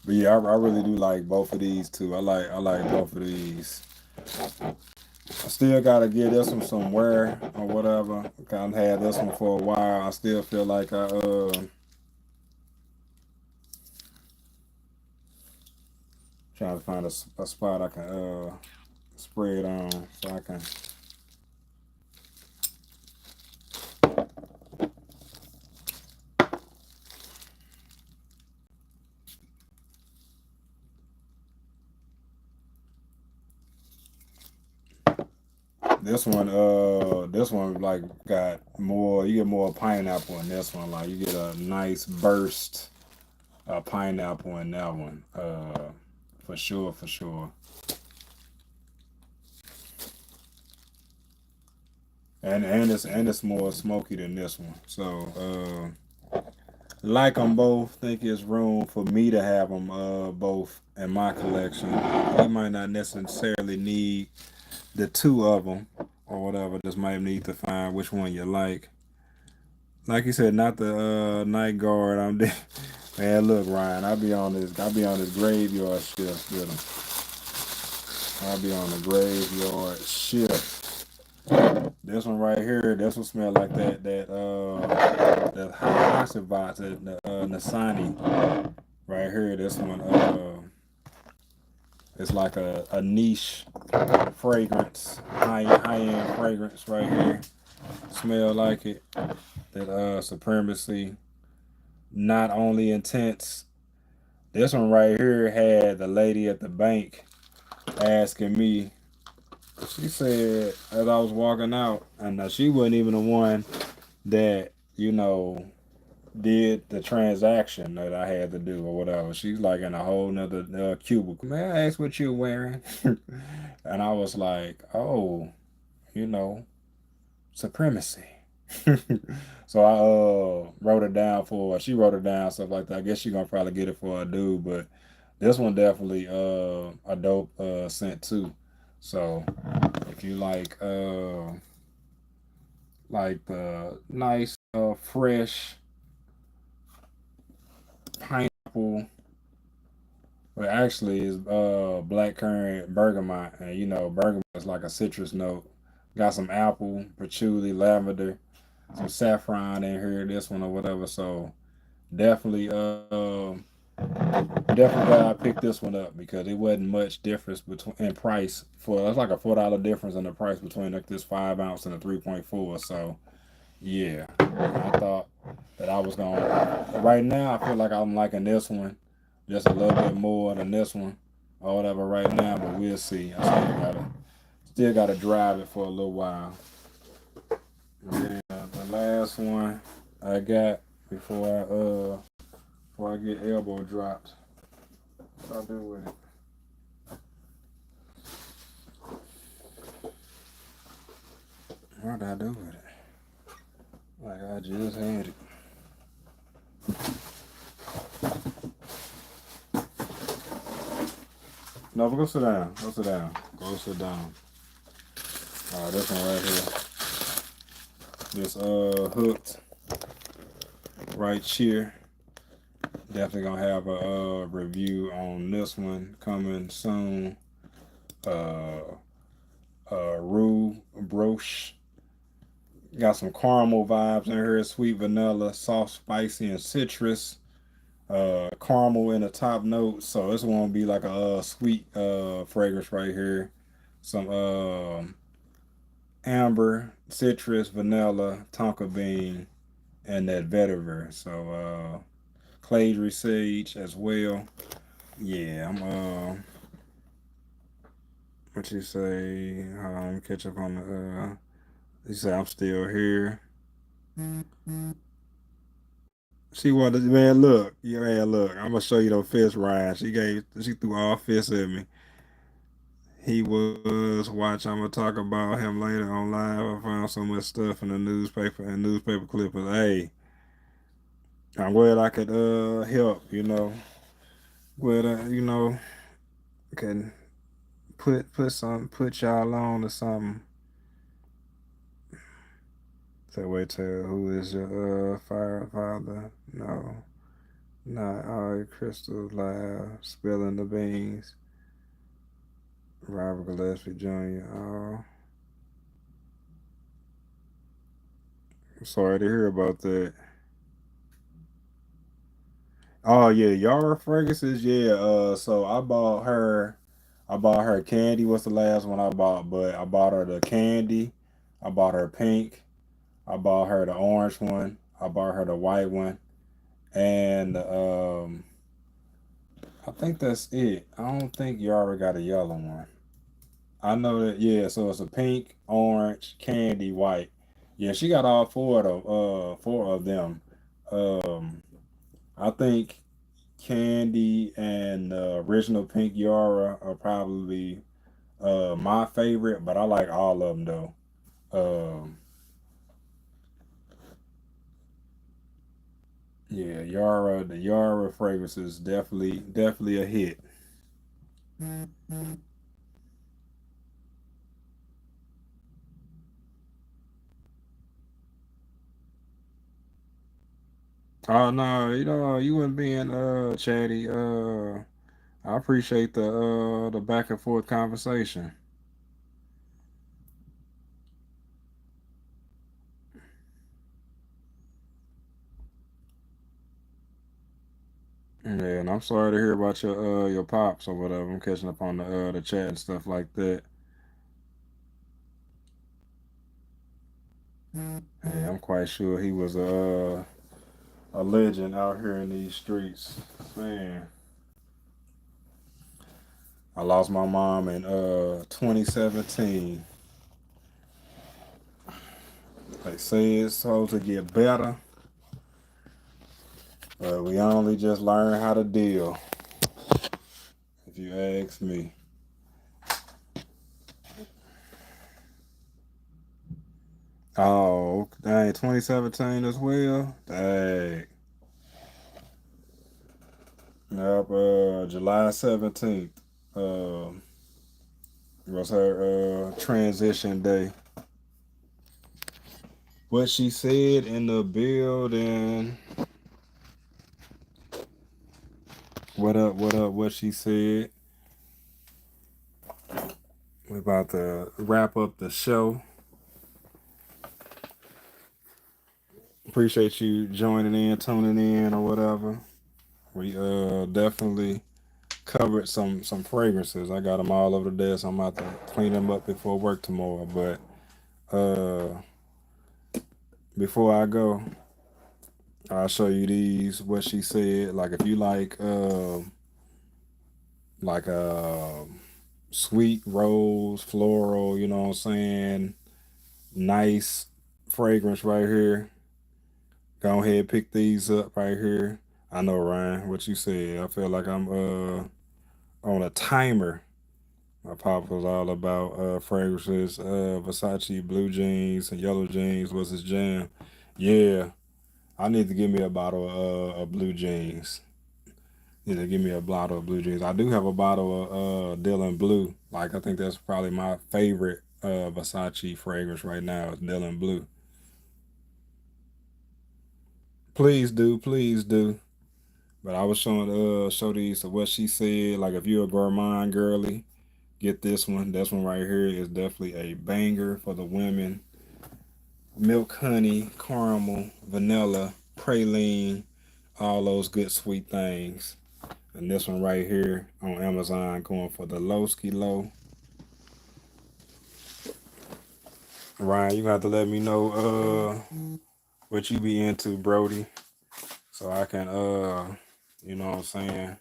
But yeah, I really do like both of these too. I like both of these. I still gotta give this one some wear or whatever. Kind of had this one for a while. I still feel like I trying to find a spot I can spray it on so I can. This one like got more. You get more pineapple in this one. Like you get a nice burst of pineapple in that one. For sure, for sure. And it's more smoky than this one. So like them both. Think it's room for me to have them both in my collection. You might not necessarily need the two of them or whatever. Just might need to find which one you like. Like you said, not the night guard. Man, look, Ryan. I be on this graveyard shift with them. I be on the graveyard shift. This one right here, this one smell like that Hasselblad, the Nasani right here. This one it's like a niche fragrance, high end fragrance right here. Smell like it. That supremacy, not only intense. This one right here had the lady at the bank asking me. She said as I was walking out, and she wasn't even the one that did the transaction that I had to do or whatever. She's like in a whole nother cubicle. May I ask what you're wearing? And I was like, oh, you know, supremacy. So I wrote it down for her. She wrote it down, stuff like that. I guess she gonna probably get it for a dude, but this one definitely a dope scent too. So if you like the nice fresh pineapple, well actually is black currant bergamot, and bergamot is like a citrus note. Got some apple, patchouli, lavender, some saffron in here, this one or whatever. So definitely definitely glad I picked this one up because it wasn't much difference between in price. For It's like a $4 difference in the price between like this 5 ounce and a 3.4. So yeah, I thought that I was gonna. Right now, I feel like I'm liking this one just a little bit more than this one or whatever right now, but we'll see. I still gotta drive it for a little while. And then the last one I got before I get elbow dropped. What I do with it? What did I do with it? Like I just had it. No, but go sit down. Go sit down. Go sit down. This one right here. This hooked right here. Definitely gonna have a review on this one coming soon. Uh, Rue Broche. Got some caramel vibes in here, sweet vanilla, soft, spicy, and citrus. Caramel in the top note, so this one will be like a sweet fragrance right here. Some amber, citrus, vanilla, tonka bean, and that vetiver. So clary sage as well. Yeah, I'm what you say? Catch up on the you say I'm still here. She wanted, man. Look, yeah, man. Look, I'm gonna show you the fist, Ryan. She threw all fists at me. He was watch. I'm gonna talk about him later on live. I found so much stuff in the newspaper and newspaper clippings. Hey, I'm glad I could help. Glad can put y'all on to something. So wait till who is your firefather? No, not Ari Crystal Lab spilling the beans. Robert Gillespie Jr. Oh, I'm sorry to hear about that. Oh yeah, Yara fragrances. Yeah. So I bought her candy. What's the last one I bought? But I bought her the candy. I bought her pink. I bought her the orange one. I bought her the white one. And I think that's it. I don't think Yara got a yellow one. I know that. Yeah, so it's a pink, orange, candy, white. Yeah, she got all four of them. Four of them. Um, I think candy and original pink Yara are probably my favorite, but I like all of them though. Um, yeah, Yara, the Yara fragrance is definitely a hit. Oh no, you weren't being chatty. I appreciate the back and forth conversation. Yeah, and I'm sorry to hear about your pops or whatever. I'm catching up on the chat and stuff like that. Yeah, I'm quite sure he was a legend out here in these streets. Man, I lost my mom in 2017. They say it's supposed to get better, but we only just learn how to deal, if you ask me. Oh, dang, 2017 as well? Dang. Yep, July 17th was her transition day. What she said in the building, what she said. We about to wrap up the show. Appreciate you joining in, tuning in, or whatever. We definitely covered some fragrances. I got them all over the desk. I'm about to clean them up before work tomorrow. But before I go, I'll show you these. What she said. Like if you like sweet rose, floral. You know what I'm saying? Nice fragrance right here. Go ahead, pick these up right here. I know, Ryan, what you said. I feel like I'm on a timer. My pop was all about fragrances. Versace blue jeans and yellow jeans was his jam. Yeah, I need to give me a bottle of blue jeans. Need to give me a bottle of blue jeans. I do have a bottle of Dylan Blue. Like I think that's probably my favorite Versace fragrance right now is Dylan Blue. Please do, please do. But I was showing show these to what she said. Like if you're a gourmand girly, get this one. This one right here is definitely a banger for the women. Milk, honey, caramel, vanilla, praline, all those good sweet things. And this one right here on Amazon going for the Lowski Low. Ryan, you got to let me know what you be into, Brody, so I can you know what I'm saying,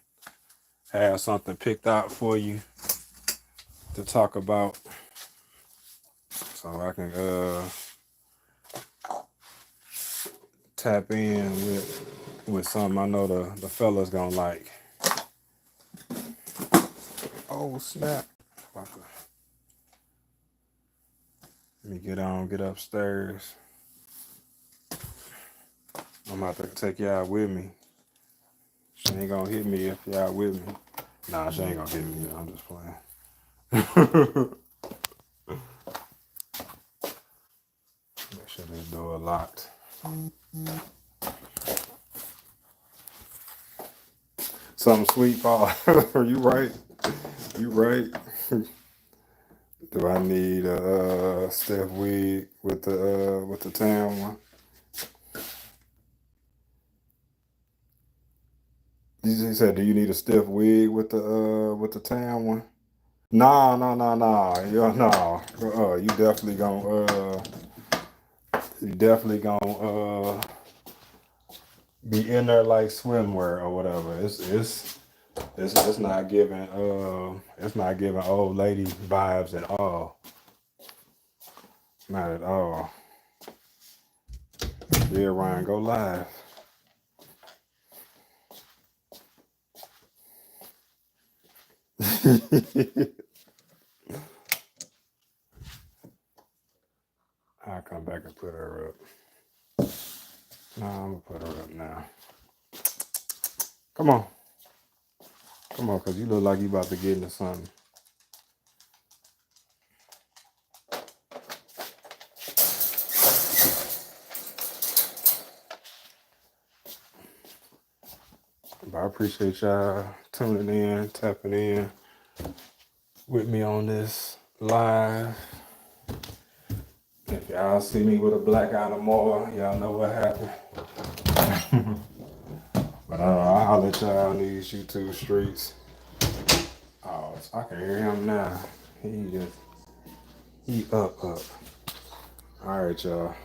have something picked out for you to talk about. So I can tap in with something I know the fellas gonna like. Oh snap! Let me get upstairs. I'm about to take y'all with me. She ain't gonna hit me if y'all with me. Nah, she ain't gonna hit me. I'm just playing. Make sure this door locked. Something sweet, Paul. You right. You right. Do I need a Steph wig with the tan one? You said, do you need a stiff wig with the tan one? Nah, no, no, no, yeah, no. You definitely gonna be in there like swimwear or whatever. It's It's not giving old lady vibes at all. Not at all. Yeah, Ryan, go live. I'll come back and put her up. No, I'm gonna put her up now. Come on. Come on, cause you look like you about to get into something. But I appreciate y'all tuning in, tapping in with me on this live. If y'all see me with a black eye tomorrow, y'all know what happened. But I'll let y'all on these YouTube streets. Oh, I can hear him now. He up. All right, y'all.